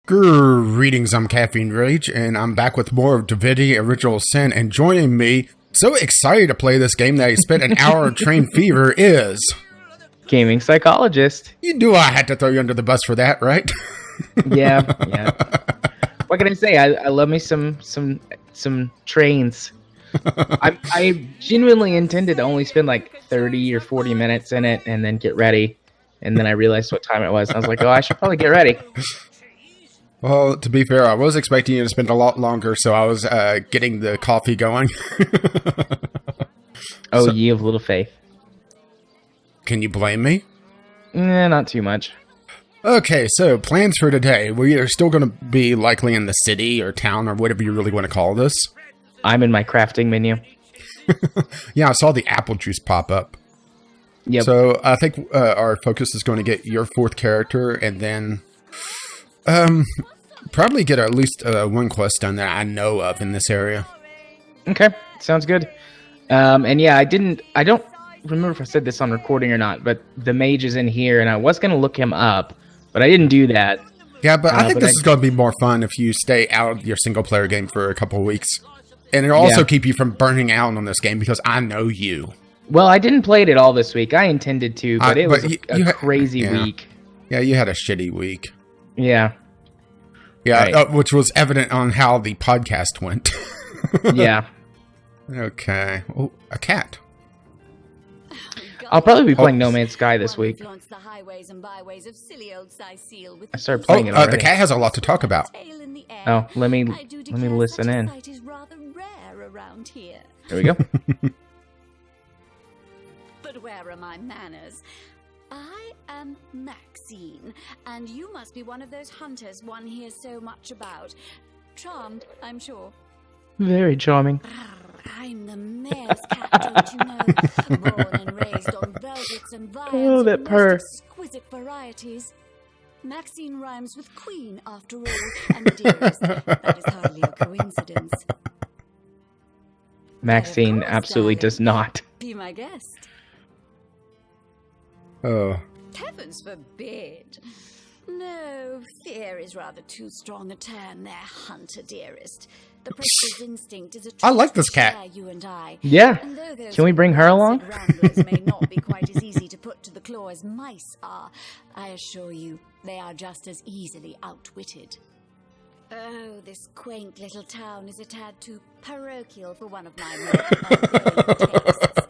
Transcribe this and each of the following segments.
Greetings, I'm Caffeine Rage, and I'm back with more of Divinity Orginial Sin, and joining me, so excited to play this game that I spent an hour on Train Fever, is... Gaming Psychologist. You knew I had to throw you under the bus for that, right? Yeah. What can I say? I love me some trains. I genuinely intended to only spend like 30 or 40 minutes in it and then get ready. And then I realized what time it was. And I was like, oh, I should probably get ready. Well, to be fair, I was expecting you to spend a lot longer, so I was getting the coffee going. Ye of little faith. Can you blame me? Not too much. Okay, so plans for today. We are still going to be likely in the city or town or whatever you really want to call this. I'm in my crafting menu. Yeah, I saw the apple juice pop up. Yep. So I think our focus is going to get your fourth character and then probably get at least one quest done that I know of in this area. Okay, sounds good. And yeah, I don't remember if I said this on recording or not, but the mage is in here, and I was going to look him up, but I didn't do that. Yeah, but I think this is going to be more fun if you stay out of your single-player game for a couple of weeks. And it'll also keep you from burning out on this game, because I know you. Well, I didn't play it at all this week. I intended to, but it was a crazy week. Yeah, you had a shitty week. Yeah. Yeah, right. Which was evident on how the podcast went. Yeah. Okay. Oh, a cat. I'll probably be playing No Man's Sky this week. I started playing it already. The cat has a lot to talk about. Oh, let me listen in. There we go. But where are my manners? I am Maxine, and you must be one of those hunters one hears so much about. Charmed, I'm sure. Very charming. I'm the mayor's cat, don't you know? Born and raised on velvets and viands that purr. Exquisite varieties. Maxine rhymes with queen, after all, and dearest. That is hardly a coincidence. Maxine absolutely does not. Be my guest. Oh. Heavens forbid. No, fear is rather too strong a term there, hunter dearest. The precious instinct is a I like this cat. you and I. Yeah. Can we bring her along? Ramblers may not be quite as easy to put to the claw as mice are. I assure you, they are just as easily outwitted. Oh, this quaint little town is a tad too parochial for one of my more tastes.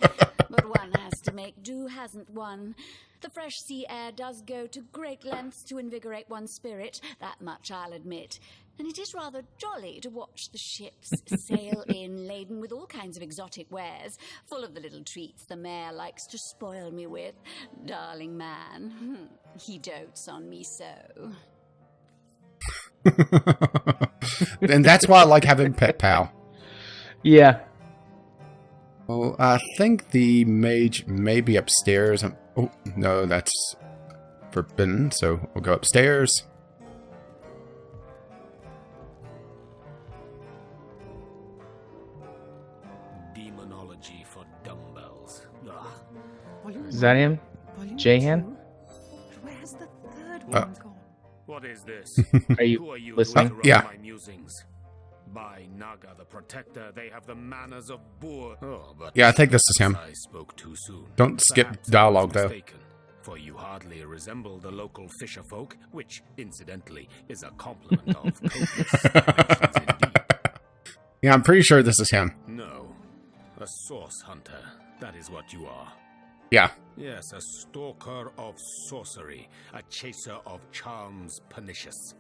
But one has to make do, hasn't one? The fresh sea air does go to great lengths to invigorate one's spirit, that much I'll admit. And it is rather jolly to watch the ships sail in laden with all kinds of exotic wares, full of the little treats the mayor likes to spoil me with. Darling man, he dotes on me so. And that's why I like having Pet Pal. Yeah. Well, I think the mage may be upstairs. Oh, no, that's forbidden, so we'll go upstairs. Demonology for dumbbells. Is that him? Jahan? Where's the third one gone? What is this? Are Who are you you listening? to interrupt Yeah. my musings? By Naga the Protector, they have the manners of boor. Oh, but Yeah, I think this is him. I spoke too soon. Don't skip Perhaps I was dialogue, though. mistaken, for you hardly resemble the local fisher folk, which, incidentally, is a compliment of copious dimensions indeed. Yeah, I'm pretty sure this is him. No, a source hunter. That is what you are. Yeah. Yes, a stalker of sorcery, a chaser of charms pernicious.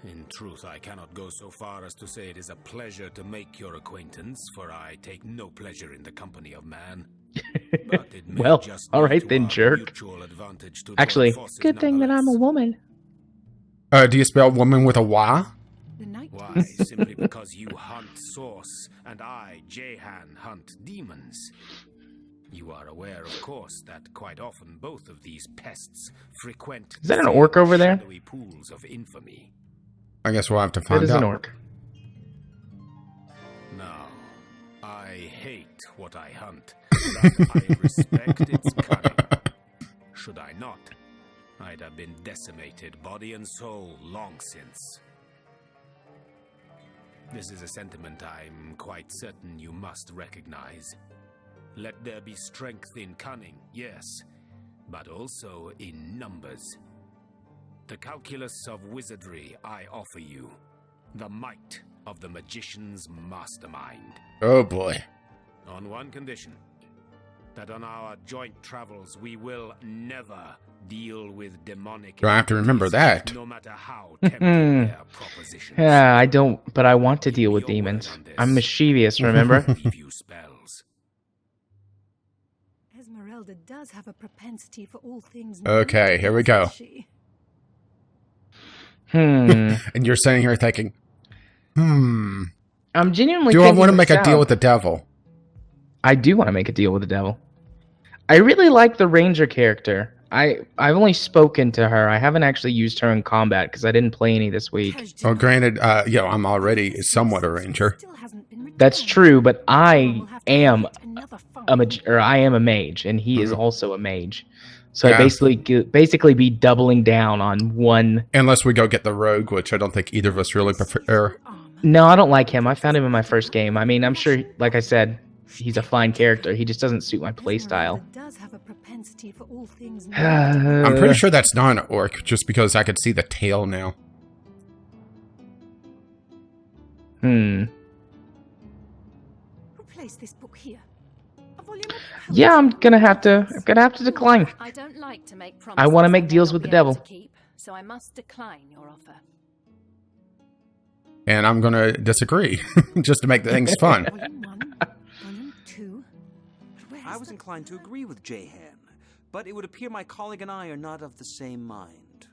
In truth, I cannot go so far as to say it is a pleasure to make your acquaintance, for I take no pleasure in the company of man. But it may Well, just all be right to then, our jerk. mutual advantage to Actually, join forces good thing that I'm a nonetheless. woman. Do you spell woman with a Y? The night. Why? Simply because you hunt source, and I, Jahan, hunt demons. You are aware, of course, that quite often both of these pests frequent Is that an orc over there? shadowy pools of infamy. I guess we'll have to That find is out. an orc. Now, I hate what I hunt, but I respect its cunning. Should I not? I'd have been decimated, body and soul, long since. This is a sentiment I'm quite certain you must recognize. Let there be strength in cunning, yes, but also in numbers. The calculus of wizardry I offer you, the might of the magician's mastermind. Oh boy. On one condition, that on our joint travels we will never deal with demonic Do I have to remember entities, that? no matter how tempting their propositions. Yeah, I don't, but I want to deal with demons. I'm mischievous, remember? Leave you spells. Esmeralda does have a propensity for all things. Okay, here we go. doesn't she? And you're sitting here thinking, I'm genuinely do I thinking want to make this a deal out. with the devil? I do want to make a deal with the devil. I really like the ranger character. I've only spoken to her. I haven't actually used her in combat because I didn't play any this week. Because Well, Divinity granted, I'm already somewhat a ranger. still hasn't been returned. That's true, but I We'll have to am create another I am a mage, and he is also a mage. So Yeah. I basically be doubling down on one. Unless we go get the rogue, which I don't think either of us really prefer. armor. No, I don't like him. I found him in my first game. I mean, I'm sure, like I said, he's a fine character. He just doesn't suit my playstyle. Esmeralda does have a propensity for all things. I'm pretty sure that's not an orc, just because I could see the tail now. Who placed this book here? A volume of poetry? Yeah, I'm gonna have to decline. I don't like to make I wanna promises make I may deals not with the be able devil. to keep, so I must decline your offer. And I'm going to disagree, just to make things fun. Volume 1, Volume 2. But where I is was the- inclined to agree with Jehan, but it would appear my colleague and I are not of the same mind.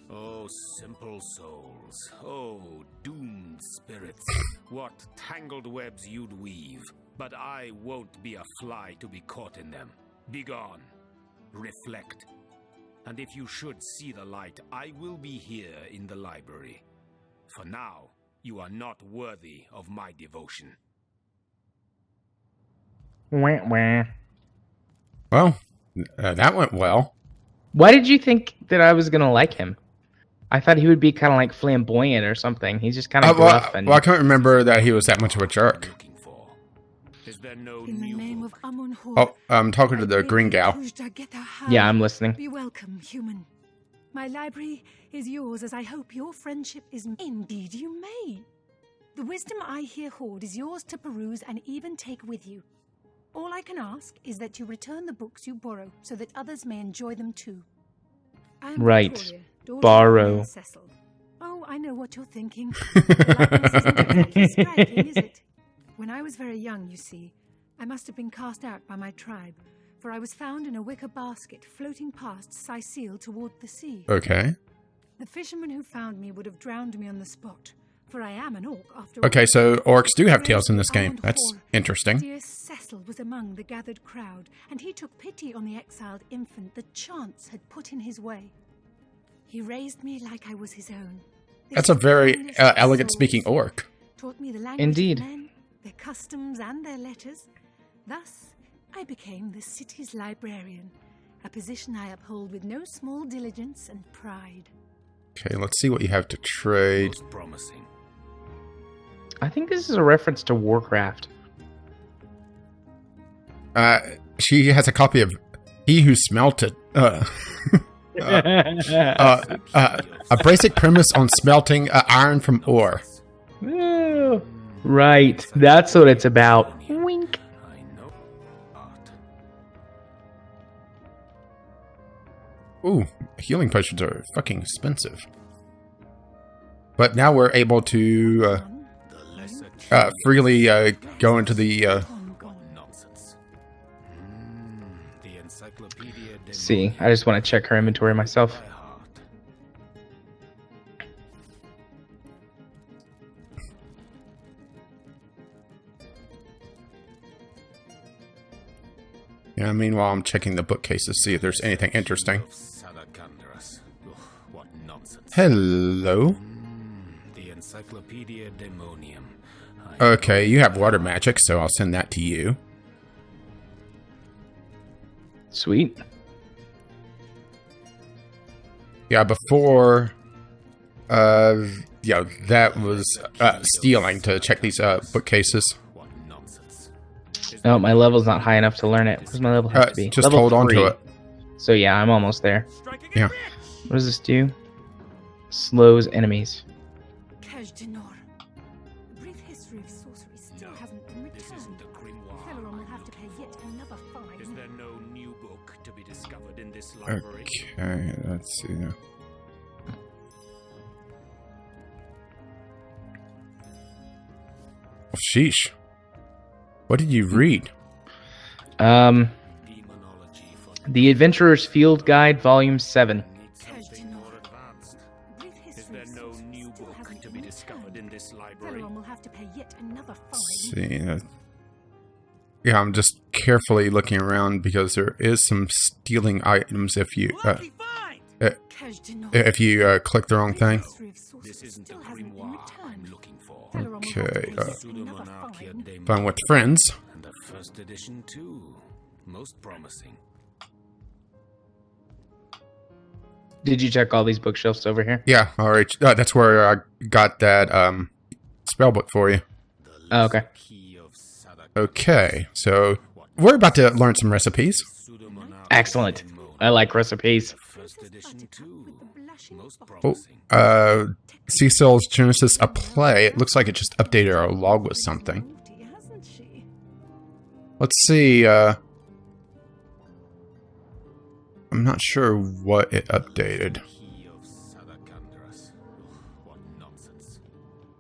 Oh, simple souls. Oh, doomed spirits. What tangled webs you'd weave. But I won't be a fly to be caught in them. Begone. Reflect. And if you should see the light, I will be here in the library. For now, you are not worthy of my devotion. Wah, wah. Well, that went well. Why did you think that I was gonna like him? I thought he would be kind of like flamboyant or something. He's just kind of gruff and. I can't remember that he was that much of a jerk. Looking for. Is there no In the new name book? of Amun-Hor, Oh, I'm talking to I the bid green thee gal. Tujta-Geta-Ha. Yeah, I'm listening. Be welcome, human. My library is yours, as I hope your friendship is. Indeed, you may. The wisdom I here hoard is yours to peruse and even take with you. All I can ask is that you return the books you borrow, so that others may enjoy them too. I am Right. Victoria, daughter of Borrow. Mayor Cecil. Oh, I know what you're thinking. The likeness isn't exactly striking, is it? When I was very young, you see, I must have been cast out by my tribe, for I was found in a wicker basket floating past Sicile toward the sea. Okay. The fisherman who found me would have drowned me on the spot, for I am an orc after all. Okay, so orcs do have tails in this game. That's interesting. Dear Cecil was among the gathered crowd, and he took pity on the exiled infant that chance had put in his way. He raised me like I was his own. That's a very This kindness of elegant souls speaking orc. Taught me the language Indeed. of men, their customs and their letters. Thus, I became the city's librarian, a position I uphold with no small diligence and pride. Okay, let's see what you have to trade. Most promising. I think this is a reference to Warcraft. She has a copy of He Who Smelted. A basic premise on smelting iron from ore. Right, that's what it's about. Wink. I know art. Ooh, healing potions are fucking expensive. But now we're able to The lesser freely go into the... nonsense. The encyclopedia. See, I just want to check her inventory myself. By heart. Yeah, meanwhile, I'm checking the bookcase to see if there's anything interesting. Of Sadakandaras. Ugh, what nonsense. Hello. The Encyclopedia Demonium. Okay, you have water magic, so I'll send that to you. Sweet. Yeah, before, yeah, that was stealing to check these bookcases. What nonsense. No, my level's not high enough to learn it. What does my level have to be? Just Level hold on 3. to it. So yeah, I'm almost there. Yeah. What does this do? Slows enemies. Cache de Nord. A brief history of sorcery still hasn't been This returned. isn't the grimoire. Felleron will I'm have to pay looking yet for. another fine. Is there no new book to be discovered in this library? Okay, let's see now. Oh, sheesh. What did you read? Demonology for The Adventurer's Field Guide, Volume 7. need something more advanced. A brief Is history there of no sorcery new still book hasn't to be been discovered returned. in this library? Felleron will have to pay yet another fine. Let's see. Yeah, I'm just carefully looking around because there is some stealing items if you Cache de Nord. if you click the wrong thing. History of sorcery This isn't the still hasn't been grimoire I'm returned. looking for. Felleron will have to Okay, pay yet another Pseudomonarchia fine. de Fun with friends. And the first edition too. Most promising. Did you check all these bookshelves over here? Yeah, all right. That's where I got that spell book for you. Oh, okay. Key of Sadak. Okay, so we're about to learn some recipes. Pseudomonarchia Excellent. de Mon. I like recipes. First edition too. Most Oh, promising. Cecil's Genesis a play. It looks like it just updated our log with something. Naughty, hasn't she? Let's see. I'm not sure what it updated. Key of Sadakandras. What nonsense.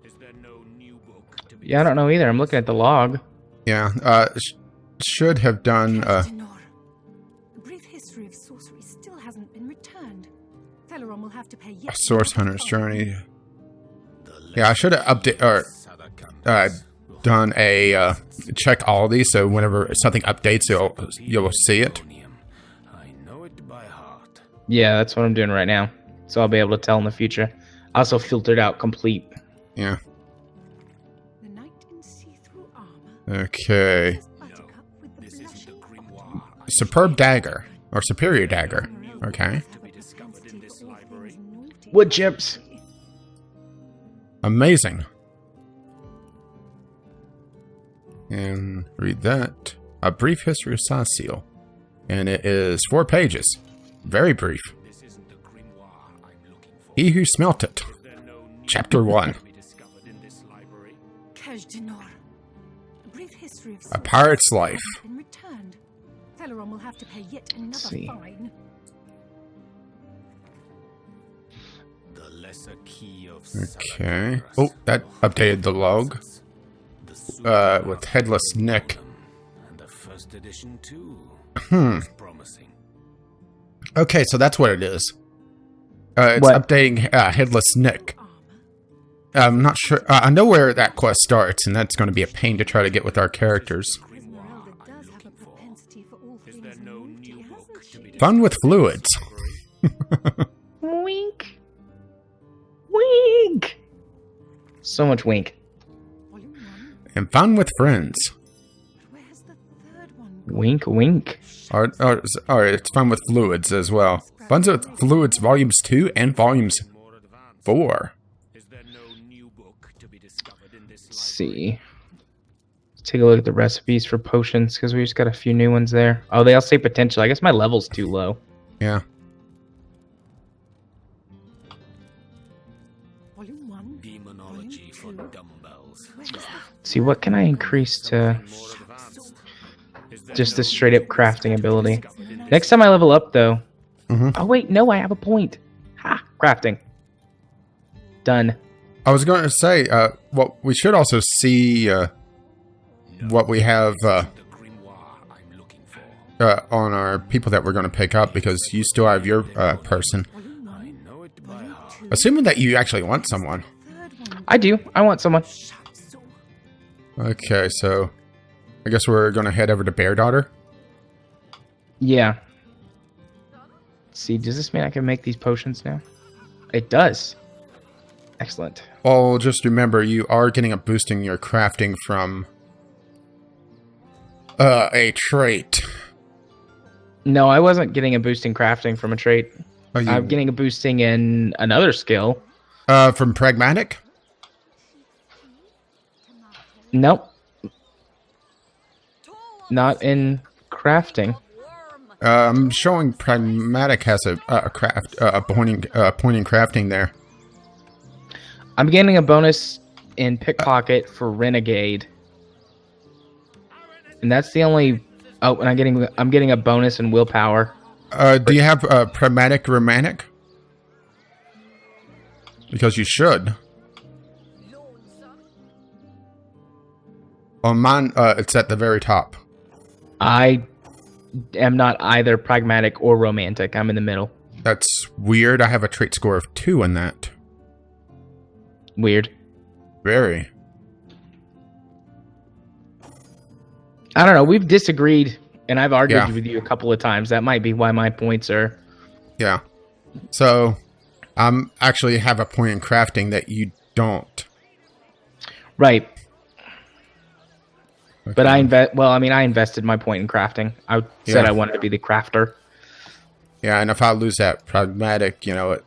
Is there no new book to be Yeah, I don't know either. I'm looking at the log. Yeah, should have done. Cache de Nord. A brief history of sorcery still hasn't been returned. Felleron will have to pay yet Source another Hunter's fine. Journey. Yeah, I should have updated or done a check all these so whenever something updates, you'll see it. I know it by heart. Yeah, that's what I'm doing right now. So I'll be able to tell in the future. I also filtered out complete. Yeah. The knight in see-through armor. Okay. Buttercup with the This isn't the blushing grimoire. Superb dagger or superior dagger. Okay. To be discovered in this library. Wood chips. Amazing. And read that. A brief history of Sasil. And it is 4 pages. Very brief. This isn't the grimoire I'm looking for. He who smelt it. Is there no new Chapter 1. to be discovered in this library? Cache de Nord. A brief history of A sorcery pirate's still life. hasn't been returned. Felleron will have to pay yet another see. fine. The lesser key of Okay. Sadakandras. Oh, that updated the log. The With headless Nick. And the first edition too. Hmm. Most promising. Okay, so that's what it is. It's What? updating Headless Nick. Armor. I'm not sure. I know where that quest starts, and that's going to be a pain to try to get with our characters. Esmeralda does have a propensity for all Is things there no naughty, new book hasn't to be she? Fun with fluids. Wink. Wink. So much wink. Volume 1. And fun with friends. But where's the third one gone? Wink, wink. Or it's fun with fluids as well. Fun with fluids, volumes 2 and volumes More advanced. 4. Is there no new book to be discovered in this Let's library? see. Let's take a look at the recipes for potions because we just got a few new ones there. Oh, they all say potential. I guess my level's too low. Yeah. Volume 1. Demonology for dumbbells. Where's the See, what can I increase to More advanced. Is there just no the straight up crafting ability? discovered in Next time I level up, though. Mhm. Oh, wait, no, I have a point. Ha! Crafting. Done. I was going to say, well, we should also see what we have the grimoire I'm looking for? on our people that we're going to pick up because you still have your person. volume 1? I know it by heart. Assuming that you actually want someone. Third one. I do. I want someone. So, Okay, so I guess we're going to head over to Bear Daughter. Yeah. See, does this mean I can make these potions now? It does. Excellent. Well, just remember, you are getting a boosting your crafting from a trait. No, I wasn't getting a boost in crafting from a trait. Oh, I'm getting a boosting in another skill. From pragmatic? Nope. Not in crafting. I'm showing pragmatic has a pointing crafting there. I'm getting a bonus in pickpocket for renegade, and that's the only. Oh, and I'm getting a bonus in willpower. Do you have pragmatic romantic? Because you should. On mine, it's at the very top. I am not either pragmatic or romantic. I'm in the middle. That's weird. I have a trait score of 2 in that. Weird. Very. I don't know. We've disagreed, and I've argued with you a couple of times. That might be why my points are... Yeah. So, actually have a point in crafting that you don't. Right. Okay. But I invested my point in crafting. I said I wanted to be the crafter. Yeah, and if I lose that pragmatic, it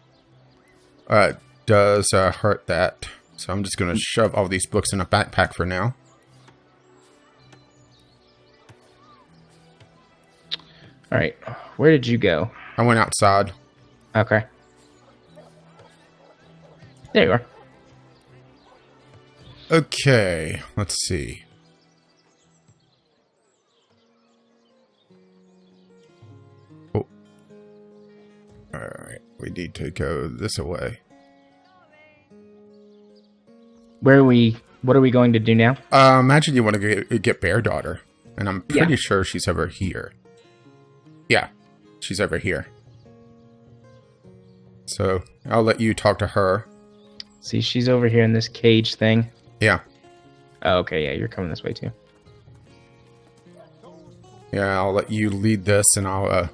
does hurt that. So I'm just going to shove all these books in a backpack for now. All right. Where did you go? I went outside. Okay. There you are. Okay, let's see. Oh. Alright, we need to go this way. What are we going to do now? Imagine you want to get Bear Daughter. And I'm pretty sure she's over here. Yeah, she's over here. So, I'll let you talk to her. See, she's over here in this cage thing. Yeah. Oh, okay, yeah, you're coming this way too. Yeah, I'll let you lead this and I'll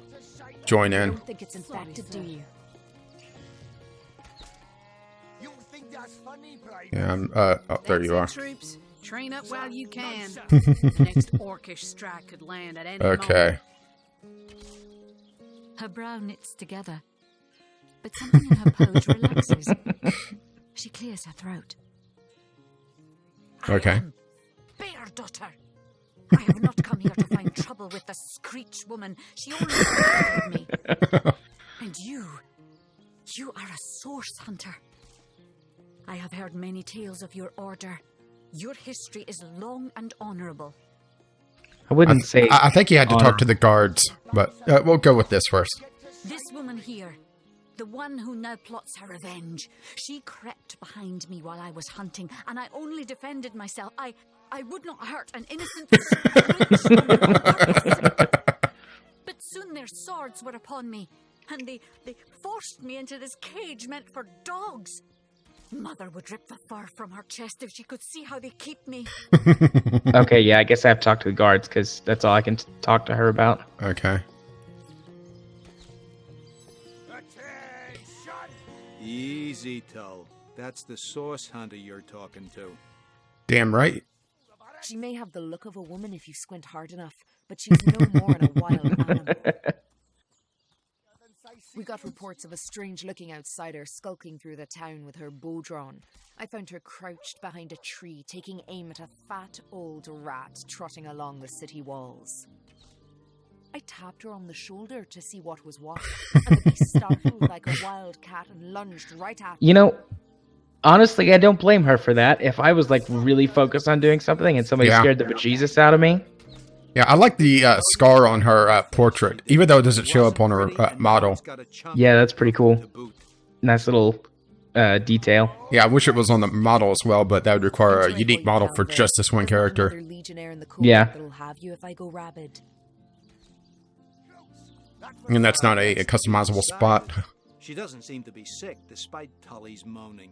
join in. Don't think it's infected, do you? Yeah, oh, there you are. Troops, train up while you can. Next orcish strike could land at any Okay. Her brow knits together, but something in her pose relaxes. She clears her throat. Okay. Bear Daughter! I have not come here to find trouble with the Screech woman. She only bothered me. And you are a source hunter. I have heard many tales of your order. Your history is long and honorable. I wouldn't say... I think you had to talk to the guards, but we'll go with this first. This woman here, the one who now plots her revenge, she crept behind me while I was hunting, and I only defended myself. I would not hurt an innocent Screech woman on purpose. But soon their swords were upon me, and they forced me into this cage meant for dogs. Mother would rip the fur from her chest if she could see how they keep me. Okay, yeah, I guess I have to talk to the guards, because that's all I can talk to her about. Okay. Easy, Tull. That's the source hunter you're talking to. Damn right. She may have the look of a woman if you squint hard enough, but she's no more than a wild animal. We got reports of a strange-looking outsider skulking through the town with her bow drawn. I found her crouched behind a tree, taking aim at a fat old rat trotting along the city walls. I tapped her on the shoulder to see what was what, and the beast startled like a wild cat and lunged right at me. You know, honestly, I don't blame her for that. If I was, like, really focused on doing something and somebody scared the bejesus out of me... Yeah, I like the scar on her portrait, even though it doesn't show up on her model. Yeah, that's pretty cool. Nice little detail. Yeah, I wish it was on the model as well, but that would require a unique model for just this one character. Yeah. And that's not a customizable spot. She doesn't seem to be sick, despite Tully's moaning.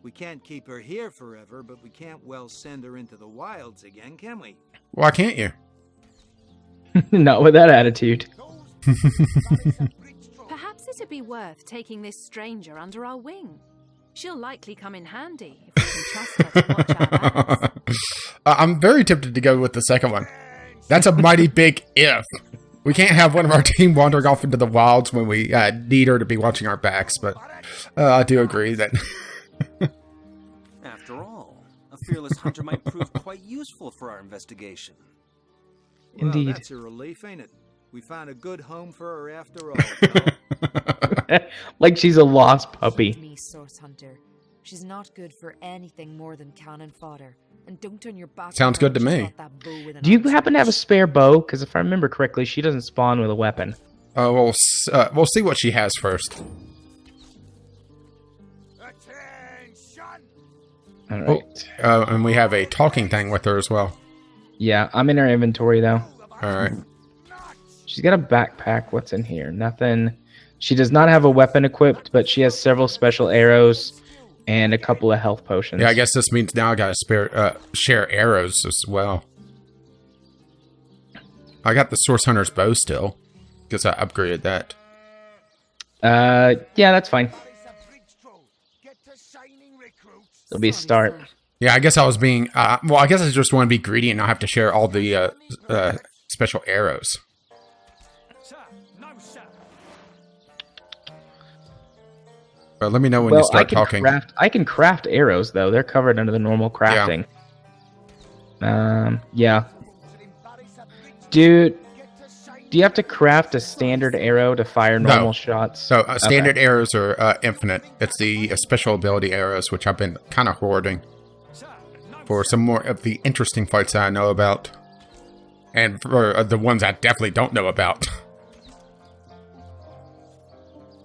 We can't keep her here forever, but we can't well send her into the wilds again, can we? Why can't you? Not with that attitude. Perhaps it'd be worth taking this stranger under our wing. She'll likely come in handy if we can trust her to watch our backs. I'm very tempted to go with the second one. That's a mighty big if. We can't have one of our team wandering off into the wilds when we need her to be watching our backs, but I do agree that... After all, a fearless hunter might prove quite useful for our investigation. Indeed. Well, that's a relief, ain't it? We found a good home for her after all. Like she's a lost puppy. Me, Source Hunter. She's not good for anything more than cannon fodder. And don't turn your back. Sounds good to me. Do you happen to have a spare bow? Because if I remember correctly, she doesn't spawn with a weapon. we'll see what she has first. All right. And we have a talking thing with her as well. Yeah, I'm in her inventory, though. All right. She's got a backpack. What's in here? Nothing. She does not have a weapon equipped, but she has several special arrows and a couple of health potions. Yeah, I guess this means now I gotta share arrows as well. I got the Source Hunter's bow still, because I upgraded that. Yeah, that's fine. It'll be a start. Yeah, I guess I was being... well, I guess I just want to be greedy and not have to share all the special arrows. Let me know when you start talking. I can craft arrows, though. They're covered under the normal crafting. Yeah. Dude, do you have to craft a standard arrow to fire normal shots? So, standard arrows are infinite. It's the special ability arrows, which I've been kind of hoarding for some more of the interesting fights that I know about. And for the ones I definitely don't know about.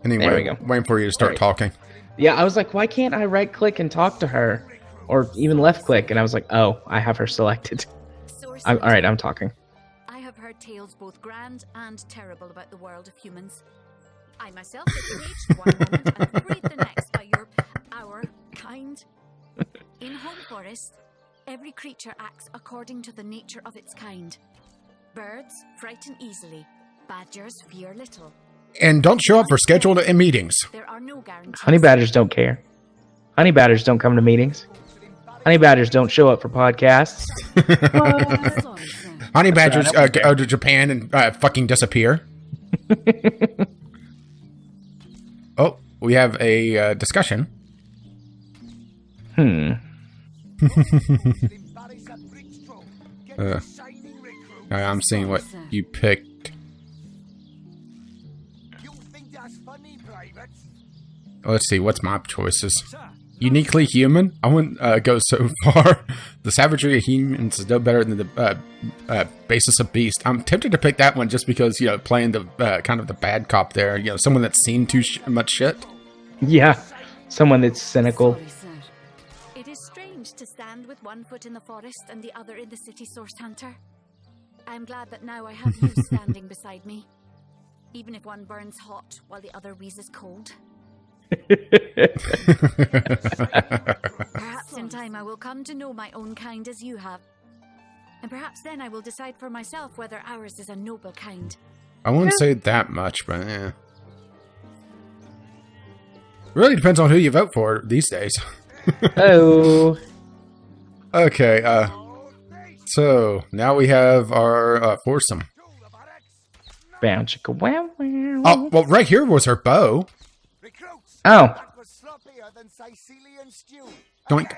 Anyway, there we go. Waiting for you to start talking. Yeah, I was like, why can't I right-click and talk to her? Or even left-click, and I was like, oh, I have her selected. All right, I'm talking. I have heard tales both grand and terrible about the world of humans. I myself was enraged one moment and worried the next by our kind. In Home Forest, every creature acts according to the nature of its kind. Birds frighten easily. Badgers fear little. And don't show up for scheduled meetings. There are no guarantees. Honey badgers don't care. Honey badgers don't come to meetings. Honey badgers don't show up for podcasts. Honey badgers go to Japan and fucking disappear. Oh, we have a discussion. I'm seeing what you picked. Let's see, what's my choices? Uniquely human? I wouldn't go so far. The savagery of humans is no better than the basis of beast. I'm tempted to pick that one just because, you know, playing the kind of the bad cop there. You know, someone that's seen too much shit. Yeah, someone that's cynical. It is strange to stand with one foot in the forest and the other in the city, Source Hunter. I'm glad that now I have you standing beside me. Even if one burns hot while the other wheezes cold. Perhaps in time I will come to know my own kind as you have. And perhaps then I will decide for myself whether ours is a noble kind. I wouldn't say that much, but yeah. Really depends on who you vote for these days. Oh. Okay, so now we have our foursome. Bam, chicka, wow, wow. Oh, well, right here was her bow. Oh. Doink.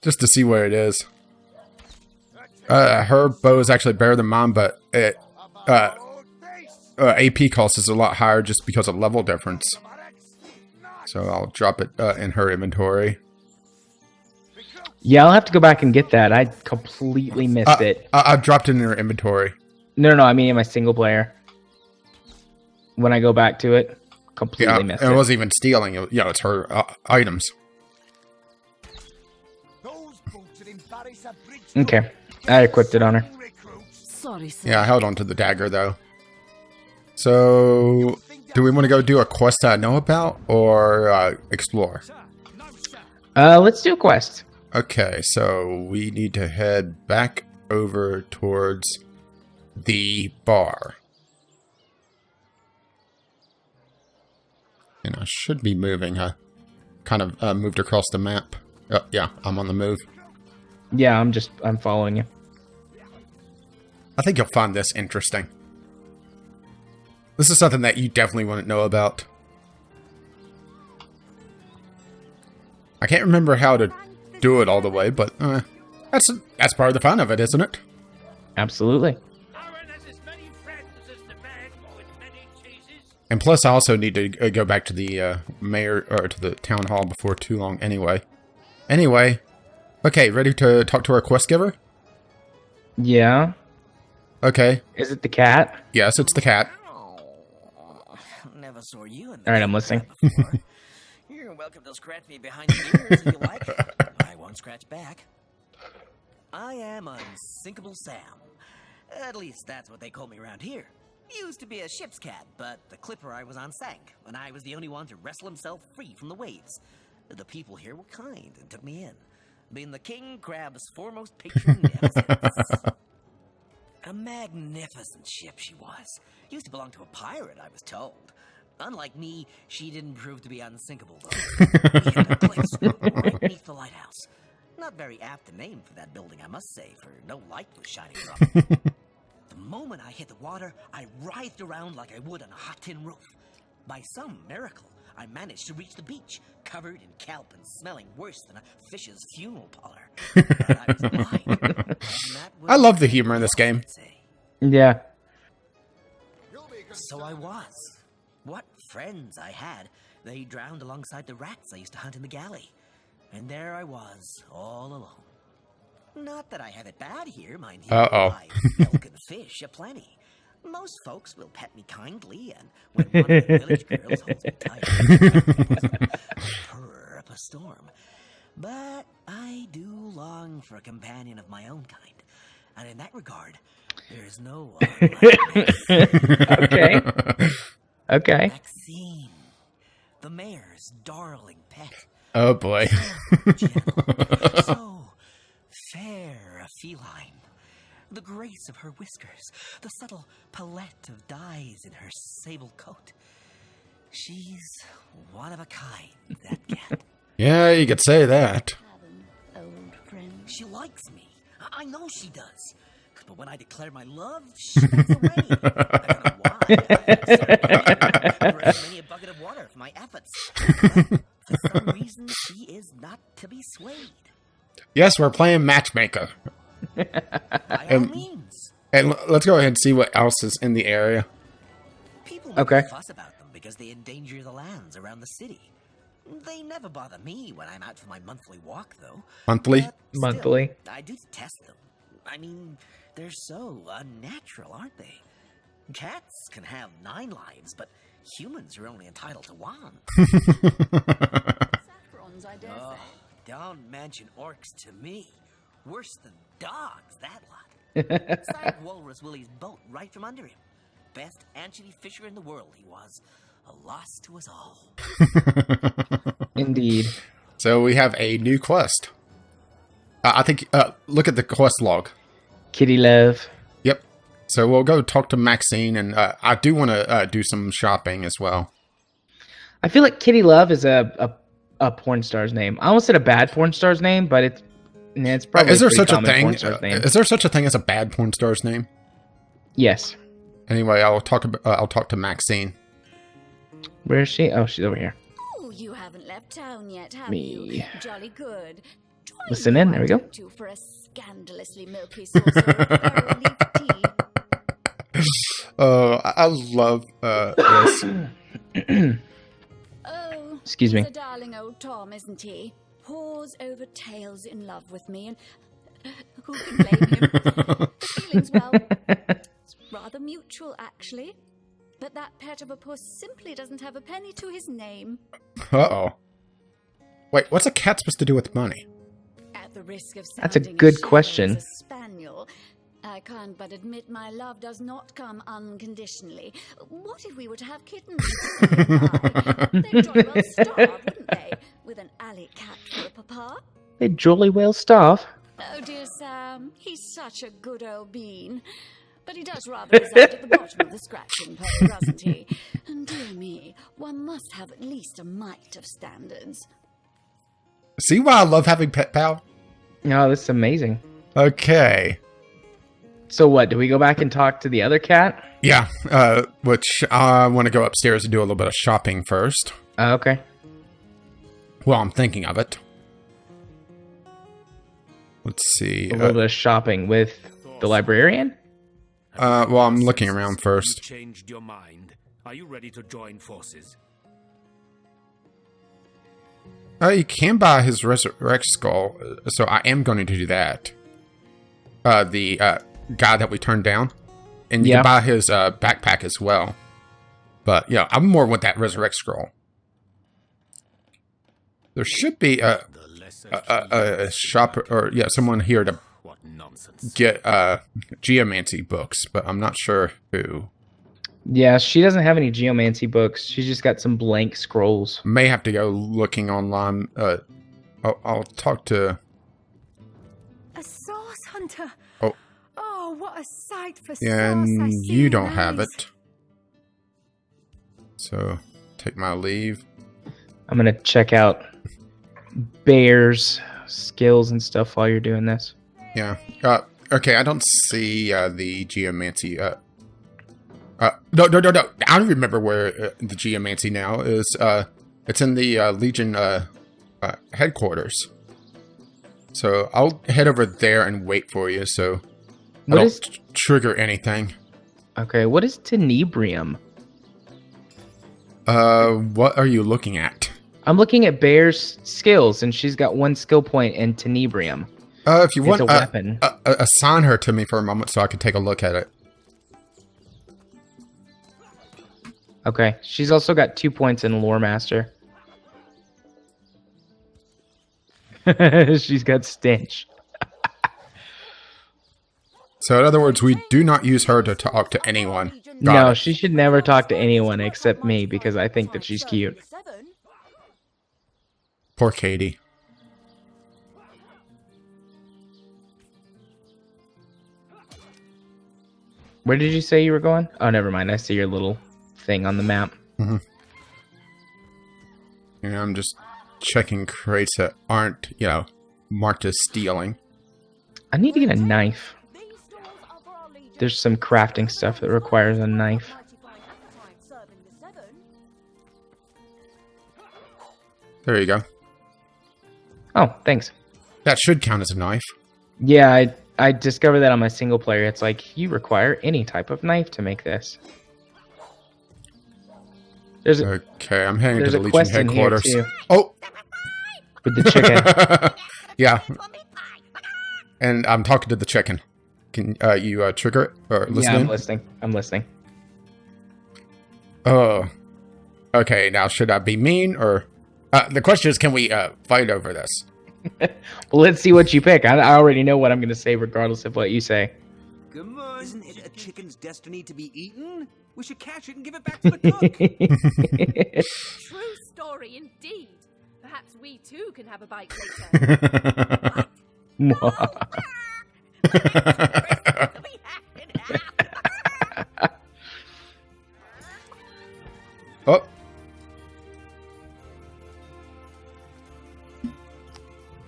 Just to see where it is. Her bow is actually better than mine, but it AP cost is a lot higher just because of level difference. So I'll drop it in her inventory. Yeah, I'll have to go back and get that. I completely missed it. I dropped it in her inventory. No, I mean in my single player. When I go back to it, completely missed it. It wasn't even stealing. You know, it's her items. Okay, I equipped it on her. Sorry, sir. Yeah, I held on to the dagger, though. So, do we want to go do a quest that I know about, or explore? Let's do a quest. Okay, so we need to head back over towards the bar. And I should be moving. I kind of moved across the map. Oh, yeah, I'm on the move. Yeah, I'm following you. I think you'll find this interesting. This is something that you definitely wouldn't know about. I can't remember how to do it all the way, but that's part of the fun of it, isn't it? Absolutely. And plus, I also need to go back to the mayor or to the town hall before too long. Anyway, okay, ready to talk to our quest giver? Yeah. Okay. Is it the cat? Yes, it's the cat. Never saw you in All right, I'm listening. You're welcome to scratch me behind the ears if you like. I won't scratch back. I am Unsinkable Sam. At least that's what they call me around here. Used to be a ship's cat, but the clipper I was on sank, and I was the only one to wrestle himself free from the waves. The people here were kind and took me in, being the king crab's foremost patron ever since. A magnificent ship she was. Used to belong to a pirate, I was told. Unlike me, she didn't prove to be unsinkable, though. We had a place right beneath the lighthouse. Not very apt a name for that building, I must say, for no light was shining from it. The moment I hit the water, I writhed around like I would on a hot tin roof. By some miracle, I managed to reach the beach, covered in kelp and smelling worse than a fish's funeral parlor. But I was alive, and that was I love the humor in this game. Yeah. So I was. What friends I had. They drowned alongside the rats I used to hunt in the galley. And there I was, all alone. Not that I have it bad here, mind you. I milk and fish aplenty. Most folks will pet me kindly, and when one of the village girls holds me tight, purr up a storm. But I do long for a companion of my own kind, and in that regard, there is no one like me. Okay. Maxine, the mayor's darling pet. Oh boy. So fair a feline. The grace of her whiskers, the subtle palette of dyes in her sable coat. She's one of a kind, that cat. Yeah, you could say that. She likes me. I know she does. But when I declare my love, she backs away. I don't know why. I've many a bucket of water for my efforts. But for some reason, she is not to be swayed. Yes, we're playing matchmaker. By all means. And let's go ahead and see what else is in the area. People make fuss about them because they endanger the lands around the city. They never bother me when I'm out for my monthly walk, though. Monthly? Monthly. I do detest them. I mean, they're so unnatural, aren't they? Cats can have 9 lives, but humans are only entitled to 1. Oh, don't mention orcs to me. Worse than dogs, that lot. Saved Walrus Willie's boat right from under him. Best anchovy fisher in the world he was. A loss to us all. Indeed. So we have a new quest. I think, look at the quest log. Kitty love. Yep. So we'll go talk to Maxine, and I do want to do some shopping as well. I feel like Kitty Love is a porn star's name. I almost said a bad porn star's name, but it's probably is there such a common thing? porn star's name. Is there such a thing as a bad porn star's name? Yes. Anyway, I'll talk to Maxine. Where is she? Oh, she's over here. Oh, you haven't left town yet, have Me. you? Jolly good. Listen in. There we go. For a scandalously milky saucer of pearl leaf tea. I love this. Oh, excuse me. He's a darling old Tom, isn't he? Paws over tails in love with me, and who can blame him? Feelings, well, it's rather mutual, actually. But that pet of a puss simply doesn't have a penny to his name. Uh-oh. Wait, what's a cat supposed to do with money? At the risk of That's a sounding good as shallow question. as a spaniel, I can't but admit my love does not come unconditionally. What if we were to have kittens? They'd jolly well starve, wouldn't they? With an alley cat for a papa. They'd jolly well starve. Oh dear Sam, he's such a good old bean. But he does rather reside at the bottom of the scratching pile, doesn't he? And dear me, one must have at least a mite of standards. See why I love having Pet Pal? Oh, this is amazing. Okay. So what? Do we go back and talk to the other cat? Yeah, which I want to go upstairs and do a little bit of shopping first. Okay. Well, I'm thinking of it. Let's see. A little bit of shopping with the librarian? Well, I'm looking around first. Changed your mind. Are you ready to join forces? You can buy his resurrect skull, so I am going to do that. The guy that we turned down. And you can buy his backpack as well. But, yeah, I'm more with that resurrect scroll. There should be a shop, or, someone here to get geomancy books, but I'm not sure who. Yeah, she doesn't have any geomancy books. She's just got some blank scrolls. May have to go looking online. I'll talk to... A source hunter. Oh. Oh, what a sight for And source I see you in don't have eyes. it. So, take my leave. I'm going to check out Bear's skills and stuff while you're doing this. Yeah. Okay, I don't see the geomancy. No. I don't remember where the geomancy now is. It's in the Legion headquarters. So I'll head over there and wait for you. So I don't trigger anything. Okay, what is tenebrium? What are you looking at? I'm looking at Bear's skills, and she's got 1 skill point in tenebrium. If you want, a weapon. Assign her to me for a moment so I can take a look at it. Okay, she's also got 2 points in Lore Master. She's got Stench. So in other words, we do not use her to talk to anyone. No, she should never talk to anyone except me because I think that she's cute. Poor Katie. Where did you say you were going? Oh, never mind. I see your little thing on the map. Mm-hmm. Yeah, I'm just checking crates that aren't, marked as stealing. I need to get a knife. There's some crafting stuff that requires a knife. There you go. Oh, thanks. That should count as a knife. Yeah, I discovered that on my single player. It's like, you require any type of knife to make this. Okay, I'm heading to the Legion quest in here, headquarters. too. Oh! With the chicken. Yeah. And I'm talking to the chicken. Can you trigger it? Or listen? Yeah, I'm listening. Oh. Okay, now should I be mean or... the question is, can we fight over this? Well, let's see what you pick. I already know what I'm going to say regardless of what you say. Come on. Isn't it a chicken's destiny to be eaten? We should catch it and give it back to the cook. True story indeed. Perhaps we too can have a bite later. Oh.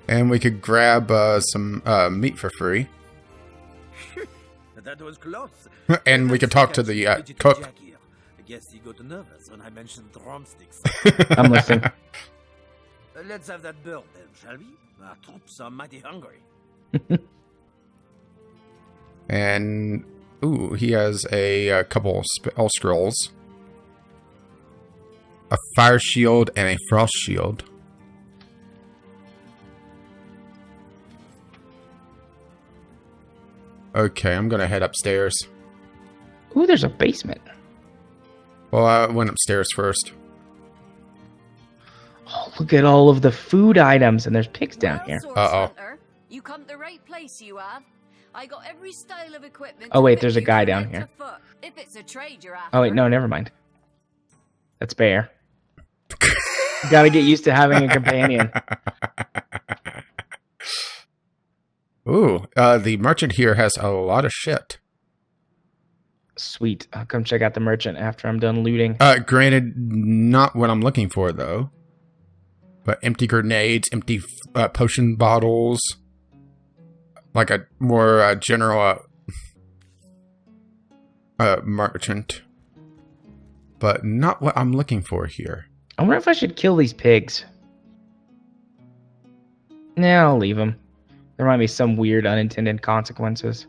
And we could grab some meat for free. That was close. And we could talk to the cook. I guess he got nervous when I mentioned drumsticks. I'm listening. Let's have that bird then, shall we? Our troops are mighty hungry. And, ooh, he has a couple spell scrolls. A fire shield and a frost shield. Okay, I'm gonna head upstairs. Ooh, there's a basement. Well, I went upstairs first. Oh, look at all of the food items, and there's pigs down here. Uh-oh. You come to the right place, you have. I got every style of equipment. Oh, wait, there's a guy down here. If it's a trade you're after. Oh, wait, no, never mind. That's Bear. Gotta get used to having a companion. Ooh, the merchant here has a lot of shit. Sweet. I'll come check out the merchant after I'm done looting. Granted, not what I'm looking for, though. But empty grenades, empty potion bottles. Like a more general merchant. But not what I'm looking for here. I wonder if I should kill these pigs. Nah, I'll leave them. There might be some weird unintended consequences.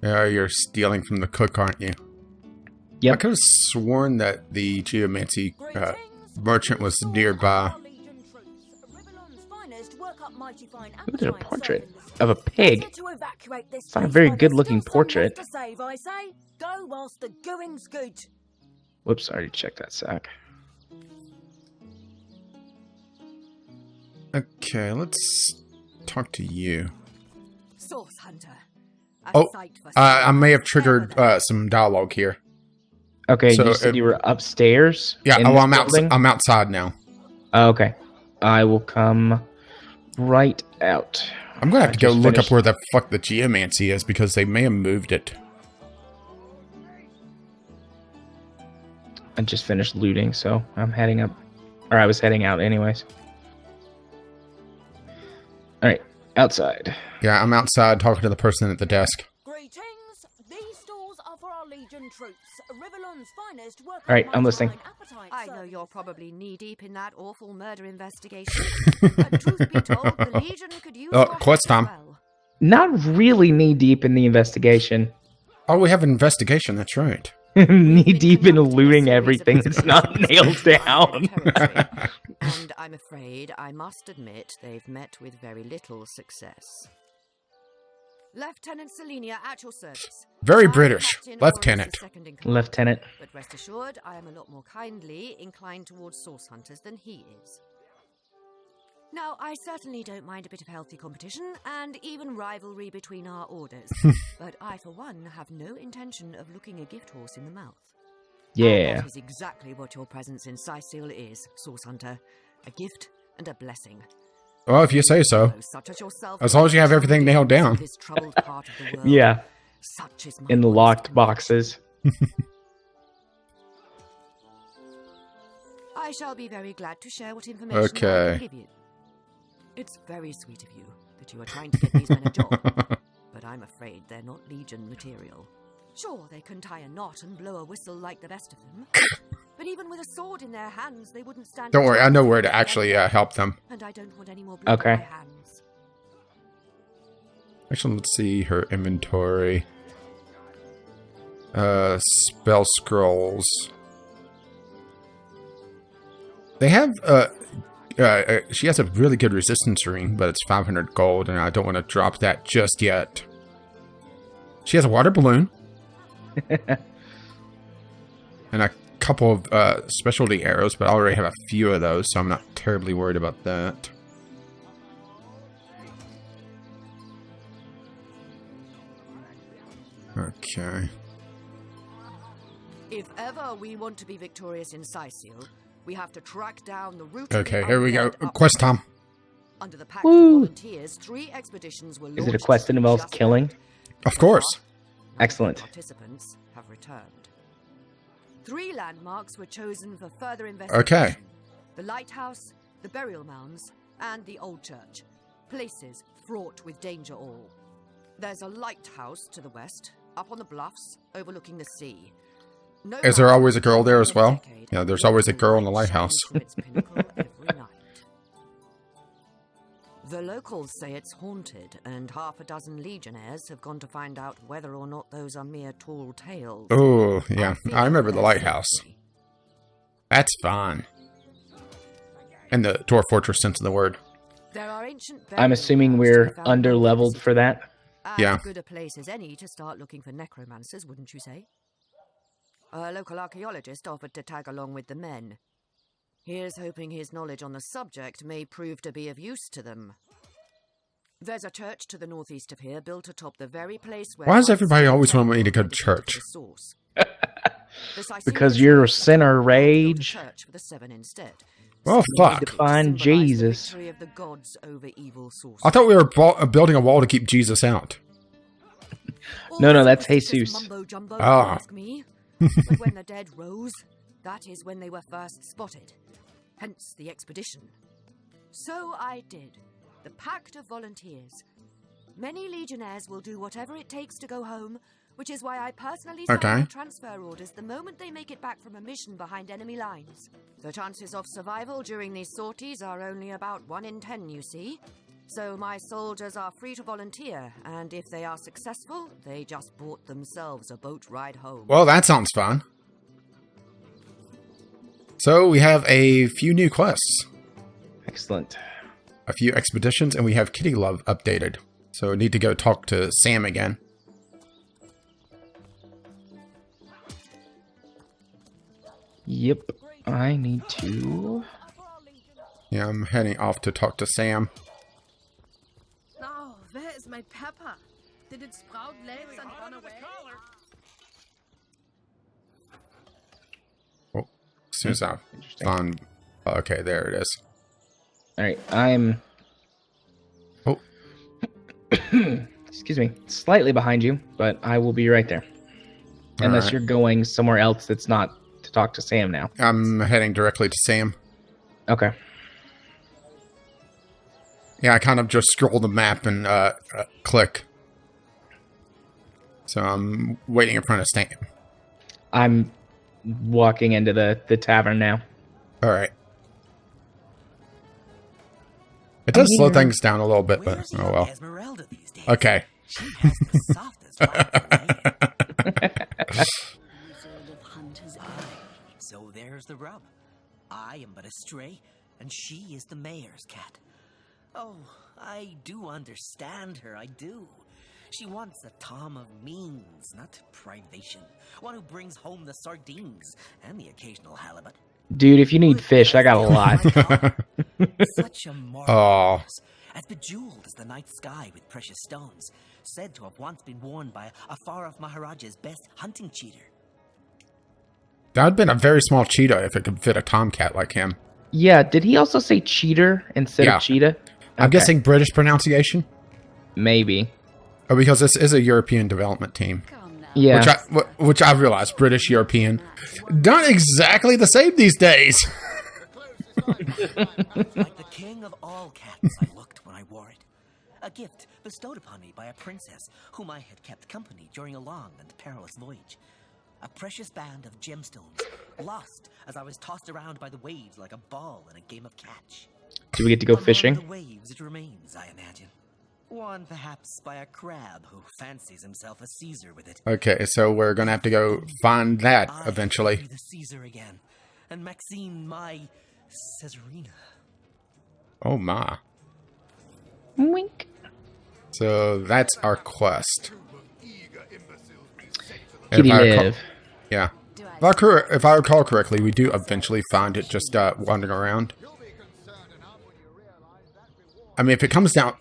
Yeah, you're stealing from the cook, aren't you? Yep. I could have sworn that the geomancy merchant was nearby. Who did a portrait of a pig? It's not a very good-looking portrait. Whoops, I already checked that sack. Okay, let's talk to you. Source Hunter. Oh, I may have triggered some dialogue here. Okay, So you said you were upstairs? Yeah, in oh, this I'm outside now. Okay. I will come right out. I'm going to have to go look up where the fuck the geomancy is because they may have moved it. I just finished looting, so I'm heading up. Or I was heading out anyways. Alright, outside. Yeah, I'm outside talking to the person at the desk. Greetings. These stores are for our Legion troops. Rivellon's finest work. Alright, I'm listening. I know you're probably knee-deep in that awful murder investigation. But truth be told, the Legion could use your quest help time. as well. Not really knee-deep in the investigation. Oh, we have an investigation, that's right. Knee-deep in looting everything that's not nailed down. And I'm afraid I must admit they've met with very little success. Lieutenant Selenia, at your service. Very I'm British. Captain Lieutenant. Horace's second in command, Lieutenant. But rest assured, I am a lot more kindly inclined towards source hunters than he is. Now, I certainly don't mind a bit of healthy competition and even rivalry between our orders. But I, for one, have no intention of looking a gift horse in the mouth. And Yeah. that is exactly what your presence in Sicil is, Source Hunter. A gift and a blessing. Well, if you say so. Such as yourself, As long as you have everything nailed down. this troubled part of the world. Yeah. Such is my In the honest locked boxes. I shall be very glad to share what information I Okay. can give you. It's very sweet of you that you are trying to get these men a job, but I'm afraid they're not Legion material. Sure, they can tie a knot and blow a whistle like the best of them, but even with a sword in their hands, they wouldn't stand. Don't worry, I know where to against actually them. help them. And I don't want any more blood Okay. on my hands. Actually, let's see her inventory. Spell scrolls. They have, she has a really good resistance ring, but it's 500 gold, and I don't want to drop that just yet. She has a water balloon. And a couple of specialty arrows, but I already have a few of those, so I'm not terribly worried about that. Okay. If ever we want to be victorious in Sicil, we have to track down the route. Okay, of the here we go. undead up- Quest time. Under the pact Woo! of volunteers, 3 expeditions were launched. Is it a quest that involves just killing? Of course. Excellent. Participants have returned. 3 landmarks were chosen for further investigation. Okay. The lighthouse, the burial mounds, and the old church. Places fraught with danger all. There's a lighthouse to the west, up on the bluffs, overlooking the sea. No Is there man always a girl there as in a well? decade Yeah, there's always a girl in the lighthouse. from its pinnacle every night. The locals say it's haunted, and half a dozen legionnaires have gone to find out whether or not those are mere tall tales. Oh, yeah. feel I remember the there's lighthouse. safety. That's fine. And the dwarf fortress sense of the word. There are ancient I'm burial assuming mounds we're to be found under-leveled for that. As Yeah. good a place as any to start looking for necromancers, wouldn't you say? A local archaeologist offered to tag along with the men. Here's hoping his knowledge on the subject may prove to be of use to them. There's a church to the northeast of here, built atop the very place where... Why does everybody always want me to go to church? Because you're a sinner, Rage. Church for the 7 instead. Well, fuck. To find Jesus. Victory of the gods over evil sources. I thought we were building a wall to keep Jesus out. No, that's Jesus. Mumbo jumbo, Ah. ask me. But when the dead rose, that is when they were first spotted. Hence the expedition. So I did. The Pact of Volunteers. Many Legionnaires will do whatever it takes to go home, which is why I personally sign the transfer orders the moment they make it back from a mission behind enemy lines. The chances of survival during these sorties are only about 1 in 10, you see. So my soldiers are free to volunteer, and if they are successful, they just bought themselves a boat ride home. Well, that sounds fun. So we have a few new quests. Excellent. A few expeditions, and we have Kitty Love updated. So we need to go talk to Sam again. Yep. I need to... Yeah, I'm heading off to talk to Sam. Oh, where is my pepper? Did it sprout legs and run away? Oh, as soon as I found... Okay, there it is. Alright, I'm... Oh. Excuse me. Slightly behind you, but I will be right there. Unless you're going somewhere else that's not to talk to Sam now. I'm heading directly to Sam. Okay. Yeah, I kind of just scroll the map and click. So I'm waiting in front of Sam. I'm walking into the tavern now. Alright. It does slow things down a little bit, but oh well. Okay. So there's the rub. I am but a stray, and she is the mayor's cat. Oh, I do understand her, I do. She wants a Tom of means, not privation. One who brings home the sardines and the occasional halibut. Dude, if you need fish, I got a lot. Such a marvel, as bejeweled as the night sky with precious stones, said to have once been worn by a far-off Maharaja's best hunting cheater. That would have been a very small cheetah if it could fit a tomcat like him. Yeah, did he also say cheater instead of cheetah? I'm guessing British pronunciation? Maybe. Oh, because this is a European development team. Yeah. Which I realized, British, European. Not exactly the same these days. Like the king of all cats I looked when I wore it. A gift bestowed upon me by a princess whom I had kept company during a long and perilous voyage. A precious band of gemstones, lost as I was tossed around by the waves like a ball in a game of catch. Do we get to go fishing? Among the waves it remains, I imagine. Won perhaps by a crab who fancies himself a Caesar with it. Okay, so we're going to have to go find that eventually. The Caesar again, and Maxine my Caesarina. Oh my. Wink. So that's our quest. Kitty live. Yeah. If I recall correctly, we do eventually find it just wandering around. I mean, if it comes down...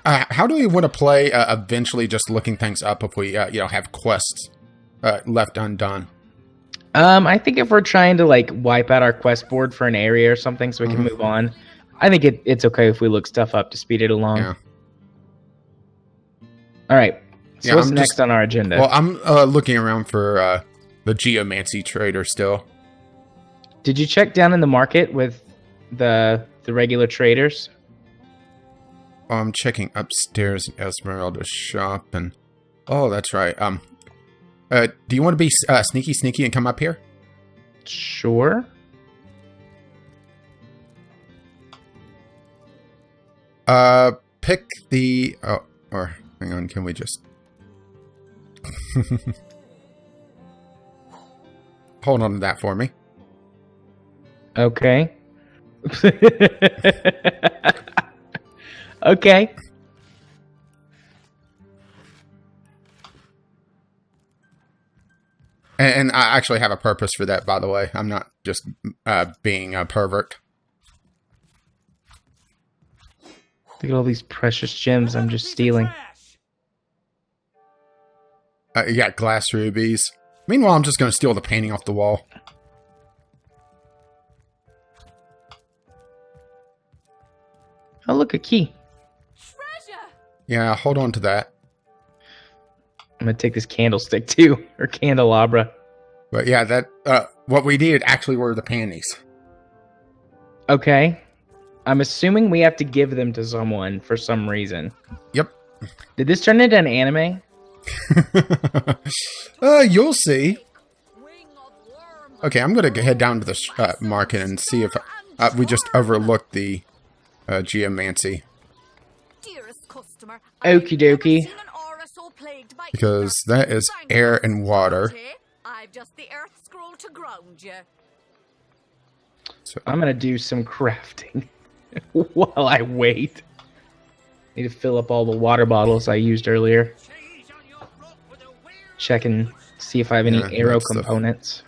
how do we want to play eventually just looking things up if we, have quests left undone? I think if we're trying to, wipe out our quest board for an area or something so we can move on, I think it's okay if we look stuff up to speed it along. Yeah. All right. So what's next on our agenda? Well, I'm looking around for the geomancy trader still. Did you check down in the market with the regular traders? I'm checking upstairs in Esmeralda's shop, and oh, that's right. Do you want to be sneaky and come up here? Sure. Pick the or hang on, can we just hold on to that for me? Okay. Okay. And I actually have a purpose for that, by the way. I'm not just being a pervert. Look at all these precious gems I'm just stealing. You got glass rubies. Meanwhile, I'm just going to steal the painting off the wall. Oh, look, a key. Yeah, hold on to that. I'm going to take this candlestick, too. Or candelabra. But yeah, that what we needed actually were the panties. Okay. I'm assuming we have to give them to someone for some reason. Yep. Did this turn into an anime? You'll see. Okay, I'm gonna head down to the market and see if we just overlooked the geomancy. Okie dokie. Because that is air and water. I've just the earth scroll to ground you. So I'm gonna do some crafting while I wait. Need to fill up all the water bottles I used earlier. Check and see if I have any arrow components.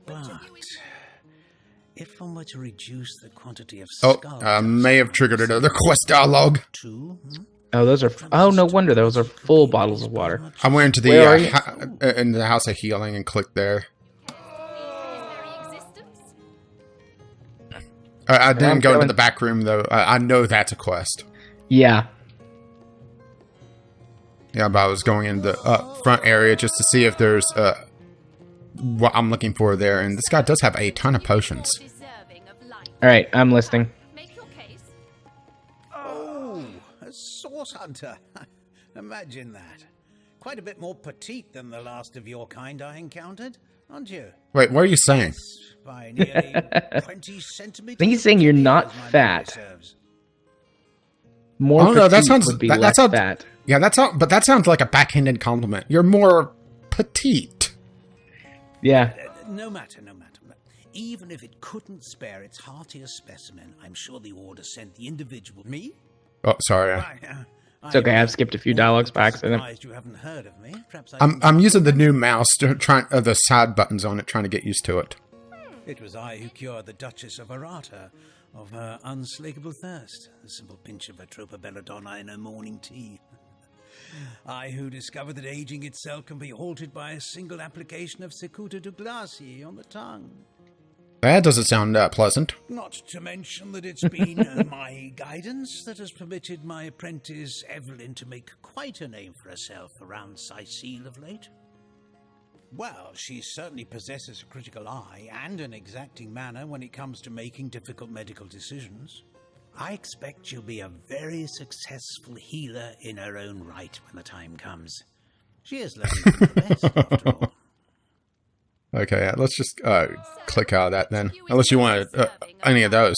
But if one were to reduce the quantity of I may have triggered another quest dialogue. Oh, those are. Oh, no wonder those are full bottles of water. I went into the into the House of Healing and clicked there. I didn't go into the back room though. I know that's a quest. Yeah. Yeah, but I was going into the front area just to see if there's what I'm looking for there. And this guy does have a ton of potions. All right, I'm listening. Oh, a source hunter. Imagine that. Quite a bit more petite than the last of your kind I encountered, aren't you? Wait, what are you saying? By nearly 20 centimeters. I think he's saying you're not fat. More oh no, that sounds would be less fat. Yeah, but that sounds like a backhanded compliment. You're more petite. Yeah. No matter. Even if it couldn't spare its heartiest specimen, I'm sure the order sent the individual. Me? Oh, sorry. It's okay. I've skipped a few dialogues by accident. You haven't heard of me. I'm using the new mouse to the side buttons on it, trying to get used to it. It was I who cured the Duchess of Arata of her unslakable thirst. A simple pinch of Atropa belladonna in her morning tea. I who discovered that aging itself can be halted by a single application of Cicuta Douglasii on the tongue. That doesn't sound pleasant. Not to mention that it's been my guidance that has permitted my apprentice Evelyn to make quite a name for herself around Sicile of late. Well, she certainly possesses a critical eye and an exacting manner when it comes to making difficult medical decisions. I expect she'll be a very successful healer in her own right when the time comes. She is learning the best, after all. Okay, let's just click out of that then. Unless you want any of those.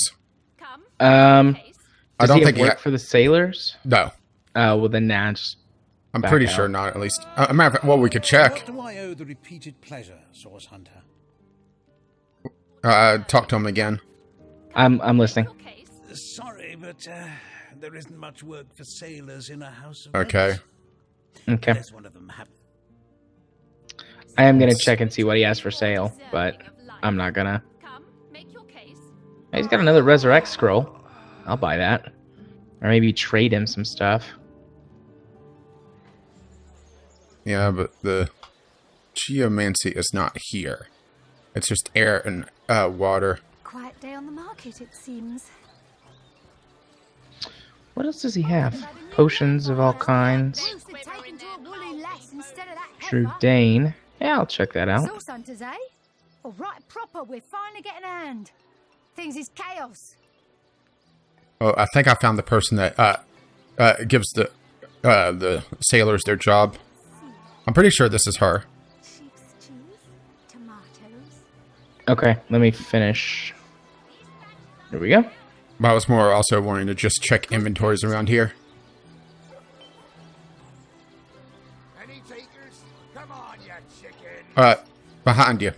I don't think it work for the sailors. No. Well then, nah. I'm pretty sure not. At least. Matter of fact, well, we could check. What do I owe the repeated pleasure, Source Hunter? Talk to him again. I'm listening. Sorry, but there isn't much work for sailors in a house of Okay. Okay. There's one of them I am gonna check and see what he has for sale, but I'm not gonna. He's got another resurrect scroll. I'll buy that, or maybe trade him some stuff. Yeah, but the geomancy is not here. It's just air and water. Quiet day on the market, it seems. What else does he have? Potions of all kinds. True Dane. Yeah, I'll check that out. Source hunters, eh? All right, proper. We're finally getting a hand. Things is chaos. Oh, I think I found the person that gives the sailors their job. I'm pretty sure this is her. Okay, let me finish. Here we go. But I was more also wanting to just check inventories around here. Any takers? Come on, you chicken. Behind you.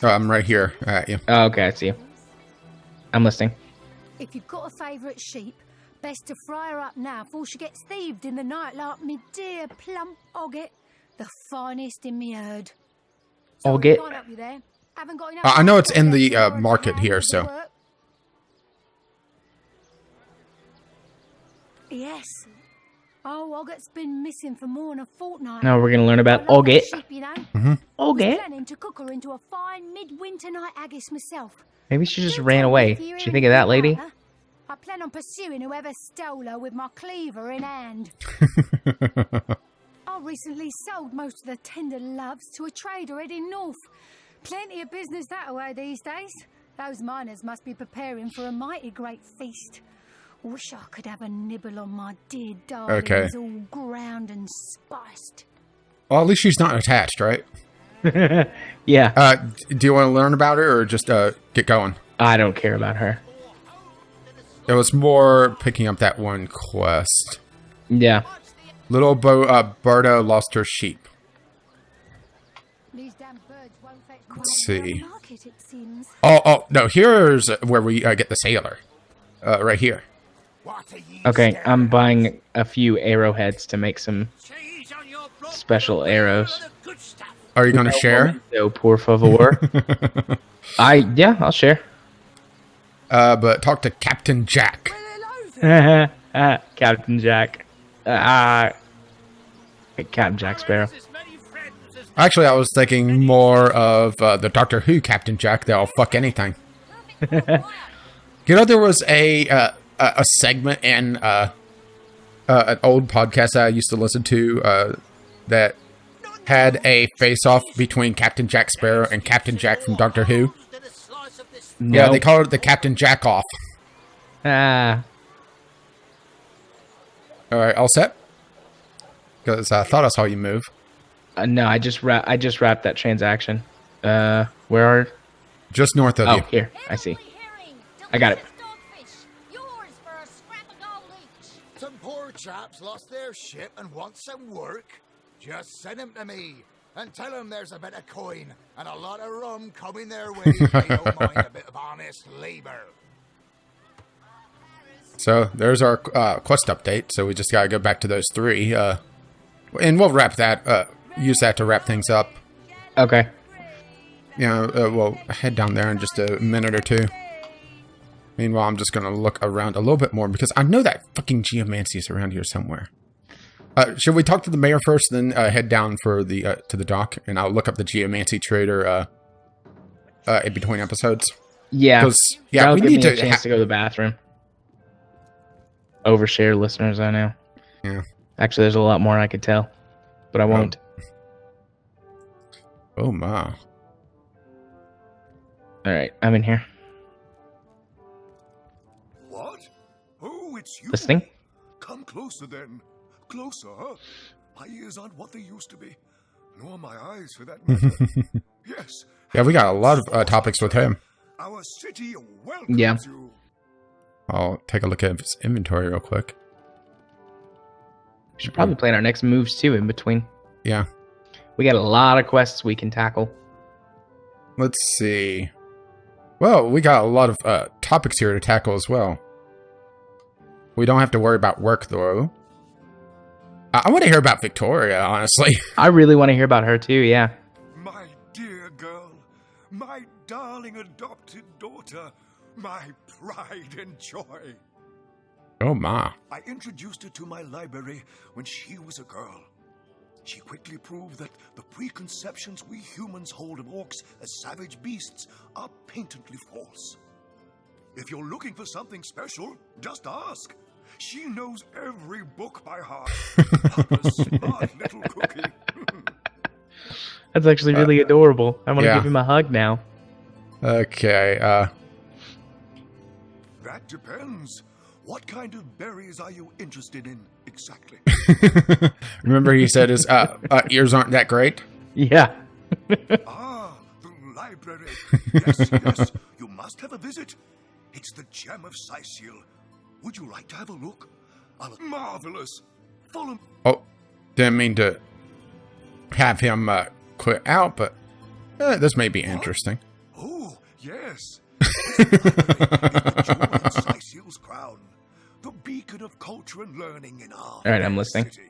Oh, I'm right here at you. Oh, okay, I see you. I'm listening. If you've got a favourite sheep, best to fry her up now before she gets thieved in the night like me dear plump Ogget, the finest in me herd. So Ogget? can't help you there. Haven't got enough I know it's in the market here, so. Yes. Oh, Ogget's been missing for more than a fortnight. Now we're going to learn about Ogget. Sheep, you know. Ogget? I was planning to cook her into a fine midwinter night haggis myself. Maybe she just ran away. Did you think of that, lady? I plan on pursuing whoever stole her with my cleaver in hand. I recently sold most of the tender loves to a trader heading north. Plenty of business that way these days. Those miners must be preparing for a mighty great feast. Wish I could have a nibble on my dear darlings, Okay. all ground and spiced. Well, at least she's not attached, right? Yeah. Do you want to learn about her or just get going? I don't care about her. It was more picking up that one quest. Yeah. Little Berta lost her sheep. These damn birds won't fetch quite Let's a see. market, it seems. Oh, no, here's where we get the sailor. Right here. Okay, I'm buying a few arrowheads to make some special arrows. Are you going to share? No, por favor. Yeah, I'll share. But talk to Captain Jack. Captain Jack. Captain Jack Sparrow. Actually, I was thinking more of the Doctor Who Captain Jack. They'll fuck anything. You know, there was a segment in an old podcast that I used to listen to that had a face-off between Captain Jack Sparrow and Captain Jack from Doctor Who. No. Yeah, they called it the Captain Jack Off. Ah. All right, all set? Because I thought I saw you move. No, I just wrapped that transaction. Where are? Just north of you. Oh, here. I see. I got it. Some poor chaps lost their ship and want some work. Just send them to me and tell them there's a bit of coin and a lot of rum coming their way. They don't mind a bit of honest labor. So there's our quest update. So we just gotta go back to those three, and we'll wrap that. Use that to wrap things up. Okay. Yeah, we'll head down there in just a minute or two. Meanwhile, I'm just gonna look around a little bit more because I know that fucking geomancy is around here somewhere. Should we talk to the mayor first, then head down for the to the dock, and I'll look up the geomancy trader in between episodes. Yeah. Because we give need me a chance to go to the bathroom. Overshare listeners, I know. Yeah. Actually, there's a lot more I could tell, but I won't. Oh my. All right, I'm in here. What? Oh, it's you. Listening? Come closer then. Closer. My ears aren't what they used to be. Nor my eyes, for that matter. Yes. Yeah, we got a lot of topics with him. Our city welcomes you. I'll take a look at his inventory real quick. We should probably plan our next moves too in between. Yeah. We got a lot of quests we can tackle. Let's see. Well, we got a lot of topics here to tackle as well. We don't have to worry about work, though. I want to hear about Victoria, honestly. I really want to hear about her, too, yeah. My dear girl. My darling adopted daughter. My pride and joy. Oh, my. I introduced her to my library when she was a girl. She quickly proved that the preconceptions we humans hold of orcs as savage beasts are patently false. If you're looking for something special, just ask. She knows every book by heart. A smart little cookie. That's actually really adorable. I want to give him a hug now. Okay, That depends. What kind of berries are you interested in exactly? Remember he said his ears aren't that great? Yeah. Ah, the library. Yes, you must have a visit. It's the gem of Psycil. Would you like to have a look? Marvelous. Follow. Oh, didn't mean to have him quit out, but this may be interesting. Oh, yes. Psycil's crown. The beacon of culture and learning in our All right, I'm listening. city.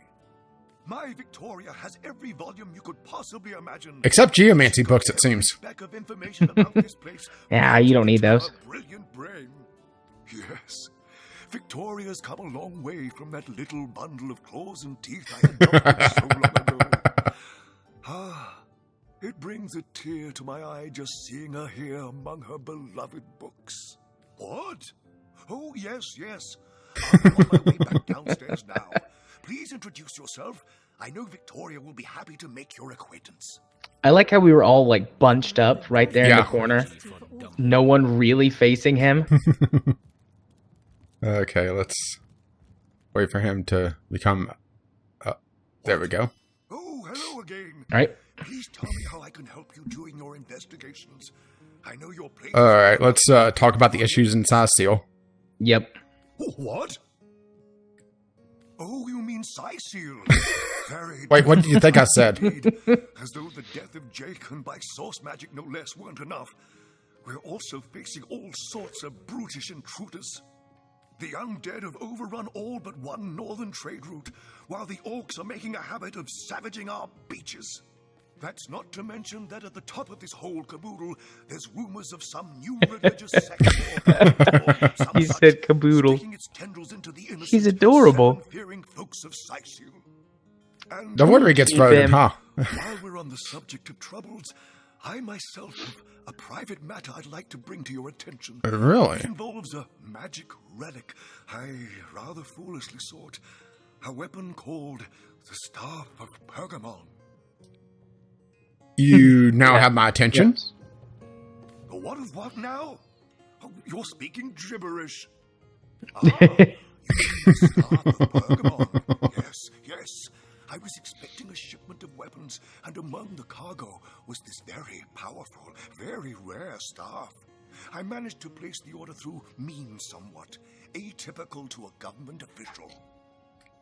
My Victoria has every volume you could possibly imagine. Except geomancy books, it seems. Speck of information about this place. Yeah, you don't need those. Brilliant brain. Yes. Victoria's come a long way from that little bundle of claws and teeth I adopted so long ago. Ah, it brings a tear to my eye just seeing her here among her beloved books. What? Oh, yes. I'm on my way back downstairs now. please introduce yourself. I know Victoria will be happy to make your acquaintance. I like how we were all like bunched up right there in the corner. No one really facing him. Okay, let's wait for him to become... there we go. Oh, hello again. All right. Please tell me how I can help you during your investigations. I know your place. All right, let's talk about the issues in Psyceel. Yep. What? Oh, you mean Psyceel? Very Wait, what did you think I said? As though the death of Jake, and by source magic no less, weren't enough. We're also facing all sorts of brutish intruders. The undead have overrun all but one northern trade route, while the orcs are making a habit of savaging our beaches. That's not to mention that at the top of this whole caboodle, there's rumors of some new religious sect. He said caboodle. He's adorable. Folks of Psyceel. No wonder he gets voted, huh? While we're on the subject of troubles, I myself have a private matter I'd like to bring to your attention. Really? It involves a magic relic I rather foolishly sought. A weapon called the Staff of Pergamon. You now have my attention? Yes. What of what now? Oh, you're speaking gibberish. The Staff of Pergamon. Yes. I was expecting a shipment of weapons, and among the cargo was this very powerful, very rare staff. I managed to place the order through means somewhat, atypical to a government official.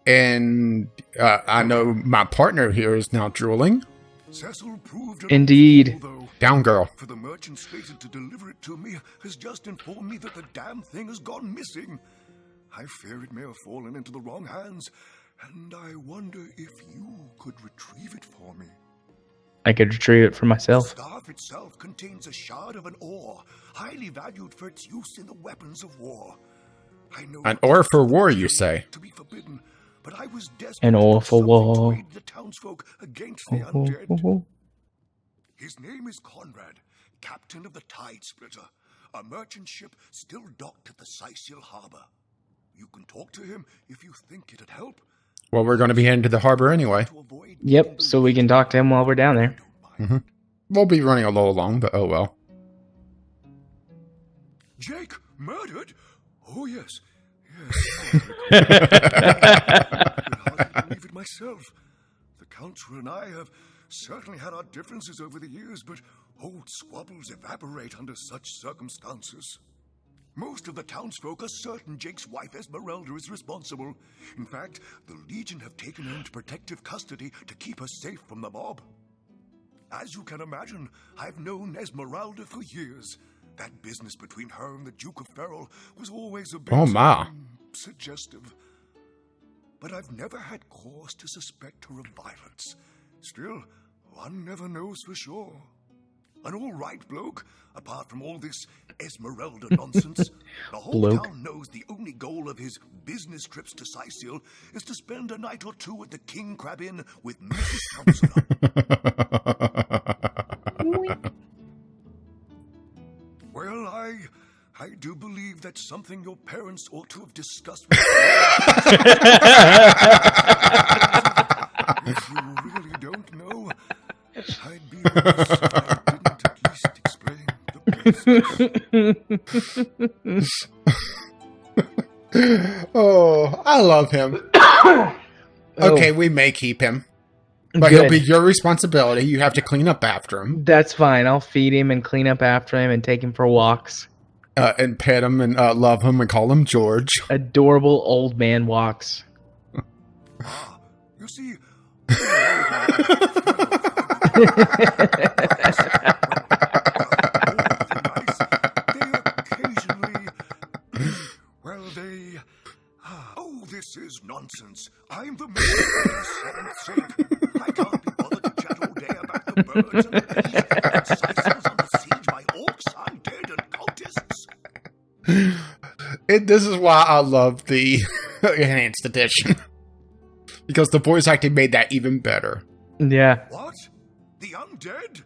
And I know my partner here is now drooling. Cecil proved Indeed. Though, down girl. For the merchant slated to deliver it to me has just informed me that the damn thing has gone missing. I fear it may have fallen into the wrong hands, and I wonder if you could retrieve it for me. I could retrieve it for myself. The staff itself contains a shard of an ore, highly valued for its use in the weapons of war. I know an ore for war, you say? To be forbidden, but I was desperate an ore for war. The townsfolk against the undead. His name is Conrad, captain of the Tide Splitter, a merchant ship still docked at the Psyceel harbor. You can talk to him if you think it'd help. Well, we're going to be heading to the harbor anyway. Yep, so we can talk to him while we're down there. Mm-hmm. We'll be running a little long, but oh well. Jake, murdered? Oh, yes. I hardly believe it myself. The Council and I have certainly had our differences over the years, but old squabbles evaporate under such circumstances. Most of the townsfolk are certain Jake's wife Esmeralda is responsible. In fact, the Legion have taken her into protective custody to keep her safe from the mob. As you can imagine, I've known Esmeralda for years. That business between her and the Duke of Ferrol was always a bit suggestive. But I've never had cause to suspect her of violence. Still, one never knows for sure. An all-right bloke, apart from all this Esmeralda nonsense. The whole town knows the only goal of his business trips to Psyceel is to spend a night or two at the King Crab Inn with Mrs. Counselor. Well, I do believe that's something your parents ought to have discussed with you. If you really don't know, I'd be remiss if I didn't at least explain the basics. Oh, I love him. Okay, we may keep him. But Good. He'll be your responsibility. You have to clean up after him. That's fine. I'll feed him and clean up after him and take him for walks. And pet him and love him and call him George. Adorable old man walks. You see... This is nonsense. I'm the man for seventh sake. I can't be bothered to chat all day about the birds and the bees and Psyceel's under siege by orcs, undead, and cultists. This is why I love the enhanced edition. Because the voice acting made that even better. Yeah. What? The undead?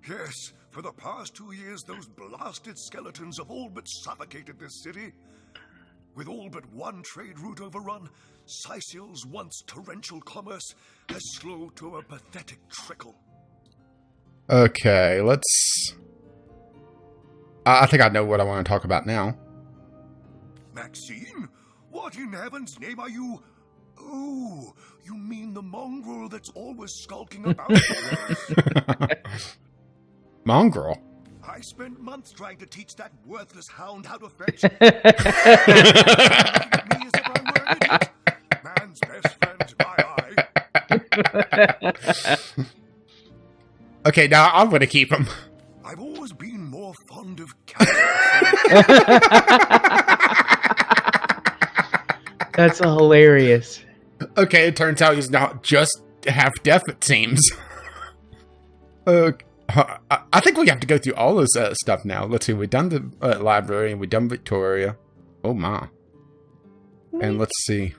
Yes, for the past 2 years, those blasted skeletons have all but suffocated this city. With all but one trade route overrun, Sicil's once torrential commerce has slowed to a pathetic trickle. Okay, let's... I think I know what I want to talk about now. Maxine? What in heaven's name are you... Oh, you mean the mongrel that's always skulking about the place? Mongrel? I spent months trying to teach that worthless hound how to fetch. Me as if I were an idiot. Man's best friend, my eye. Okay, now I'm going to keep him. I've always been more fond of cats. That's hilarious. Okay, it turns out he's not just half deaf, it seems. I think we have to go through all this stuff now. Let's see, we've done the library and we've done Victoria. Oh my. And let's see.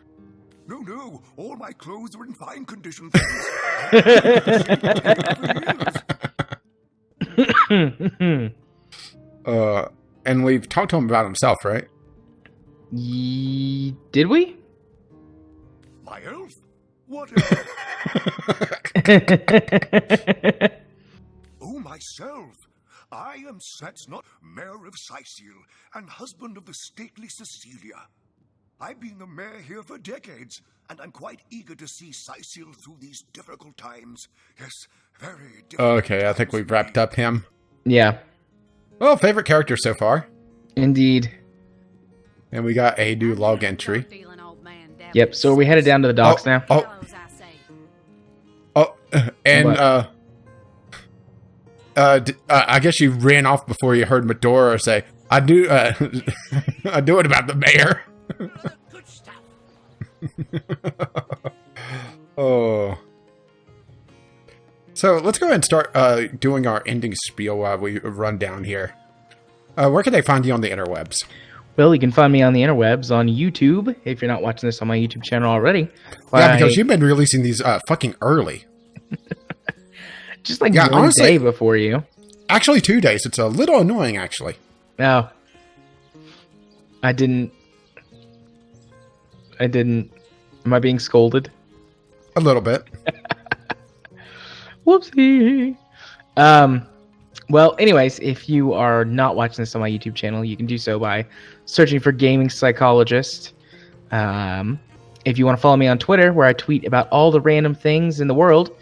No, all my clothes are in fine condition. And we've talked to him about himself, right? Did we? My elf? What elf? Oh, myself. I am Satsnot, Mayor of Sicil, and husband of the stately Cecilia. I've been the mayor here for decades, and I'm quite eager to see Sicil through these difficult times. Yes, very difficult. Okay, I think we've wrapped up him. Yeah. Well, favorite character so far. Indeed. And we got a new log entry. Yep, so are we headed down to the docks now? And I guess you ran off before you heard Medora say, I do it about the mayor. Oh. So let's go ahead and start doing our ending spiel while we run down here. Where can they find you on the interwebs? Well, you can find me on the interwebs on YouTube, if you're not watching this on my YouTube channel already. Yeah, because you've been releasing these fucking early. Just like one honestly, day before you. Actually, 2 days. It's a little annoying, actually. No. I didn't. Am I being scolded? A little bit. Whoopsie. Well, anyways, if you are not watching this on my YouTube channel, you can do so by searching for Gaming Psychologist. If you want to follow me on Twitter, where I tweet about all the random things in the world,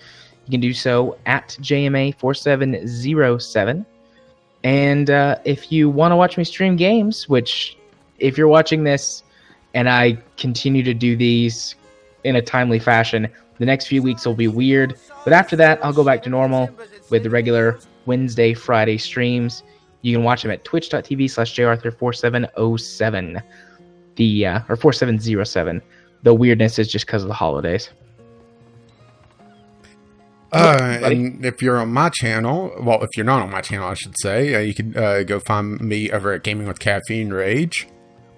you can do so at JMA4707. And if you want to watch me stream games, which if you're watching this and I continue to do these in a timely fashion, the next few weeks will be weird. But after that, I'll go back to normal with the regular Wednesday, Friday streams. You can watch them at twitch.tv/jarthur4707. Or 4707. The weirdness is just because of the holidays. And if you're on my channel, well, if you're not on my channel, I should say, you can go find me over at Gaming with Caffeine Rage,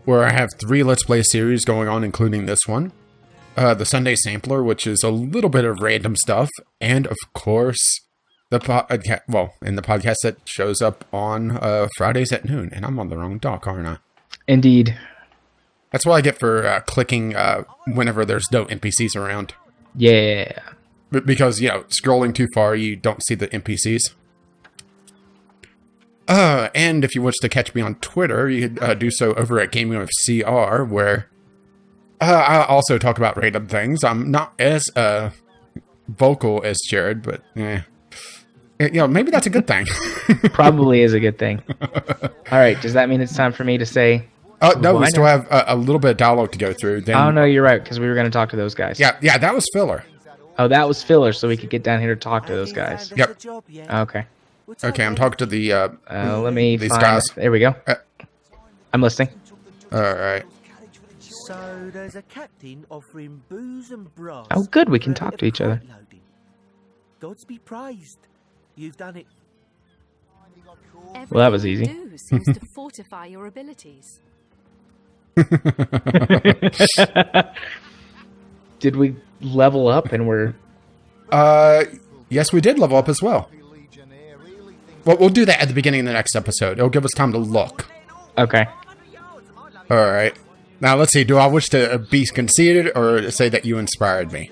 where I have 3 Let's Play series going on, including this one. The Sunday Sampler, which is a little bit of random stuff, and of course, the podcast that shows up on Fridays at noon. And I'm on the wrong dock, aren't I? Indeed. That's what I get for clicking whenever there's no NPCs around. Yeah. Because, scrolling too far, you don't see the NPCs. And if you wish to catch me on Twitter, you can do so over at Gaming with CR, where I also talk about random things. I'm not as vocal as Jared, but maybe that's a good thing. Probably is a good thing. All right, does that mean it's time for me to say... no, we still have a little bit of dialogue to go through. Then... Oh, no, you're right, because we were going to talk to those guys. Yeah, that was filler. Oh, that was filler, so we could get down here to talk to those guys. Yep. Okay. Okay, I'm talking to the let me these find... guys. There we go. I'm listening. All right. So there's a captain offering booze and brass. Oh, good. We can talk to each other. Gods be praised. You've done it. Well, that was easy. Everything you do seems to fortify your abilities. Did we level up and we're... Yes, we did level up as well. Well, we'll do that at the beginning of the next episode. It'll give us time to look. Okay. All right. Now, let's see. Do I wish to be conceited or say that you inspired me?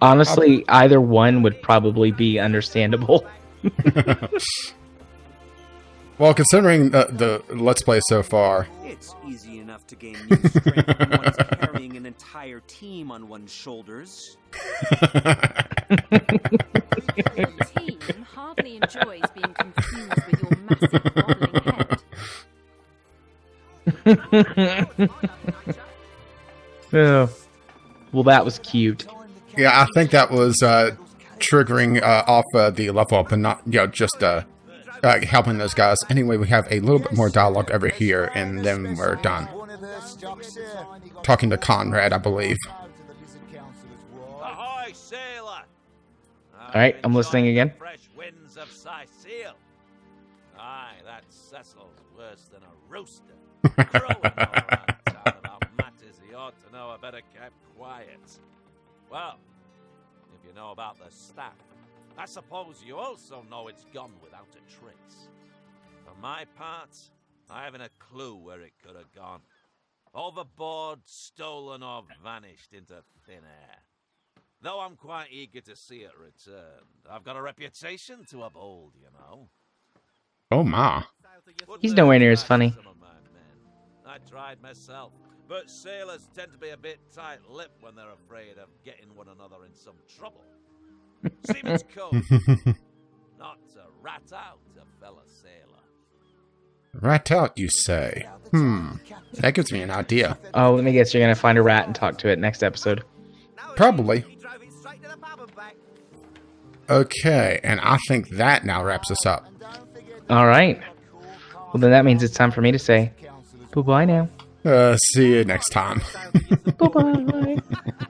Honestly, either one would probably be understandable. Well, considering the Let's Play so far... It's easy enough to gain new strength when one's carrying an entire team on one's shoulders. Your team hardly enjoys being confused with your massive wobbling head. Oh. Well, that was cute. Yeah, I think that was triggering off the level up and not, just helping those guys. Anyway, we have a little bit more dialogue over here, and then we're done. Talking to Conrad, I believe. Ahoy, sailor! Alright, I'm listening again. Fresh winds of Psyceel. Aye, that Cecil's worse than a rooster. Crowing all around town about matters he ought to know are better kept quiet. Well, if you know about the staff, I suppose you also know it's gone without a trace. For my part, I haven't a clue where it could have gone. Overboard, stolen, or vanished into thin air. Though I'm quite eager to see it returned. I've got a reputation to uphold, you know. Oh, ma. He's nowhere near as funny. I tried myself, but sailors tend to be a bit tight-lipped when they're afraid of getting one another in some trouble. Seaman's code, not to rat out a fellow sailor. Rat out, you say? That gives me an idea. Oh, let me guess, you're gonna find a rat and talk to it next episode. Probably. Okay, and I think that now wraps us up. Alright. Well, then that means it's time for me to say bye-bye now. See you next time. Bye-bye.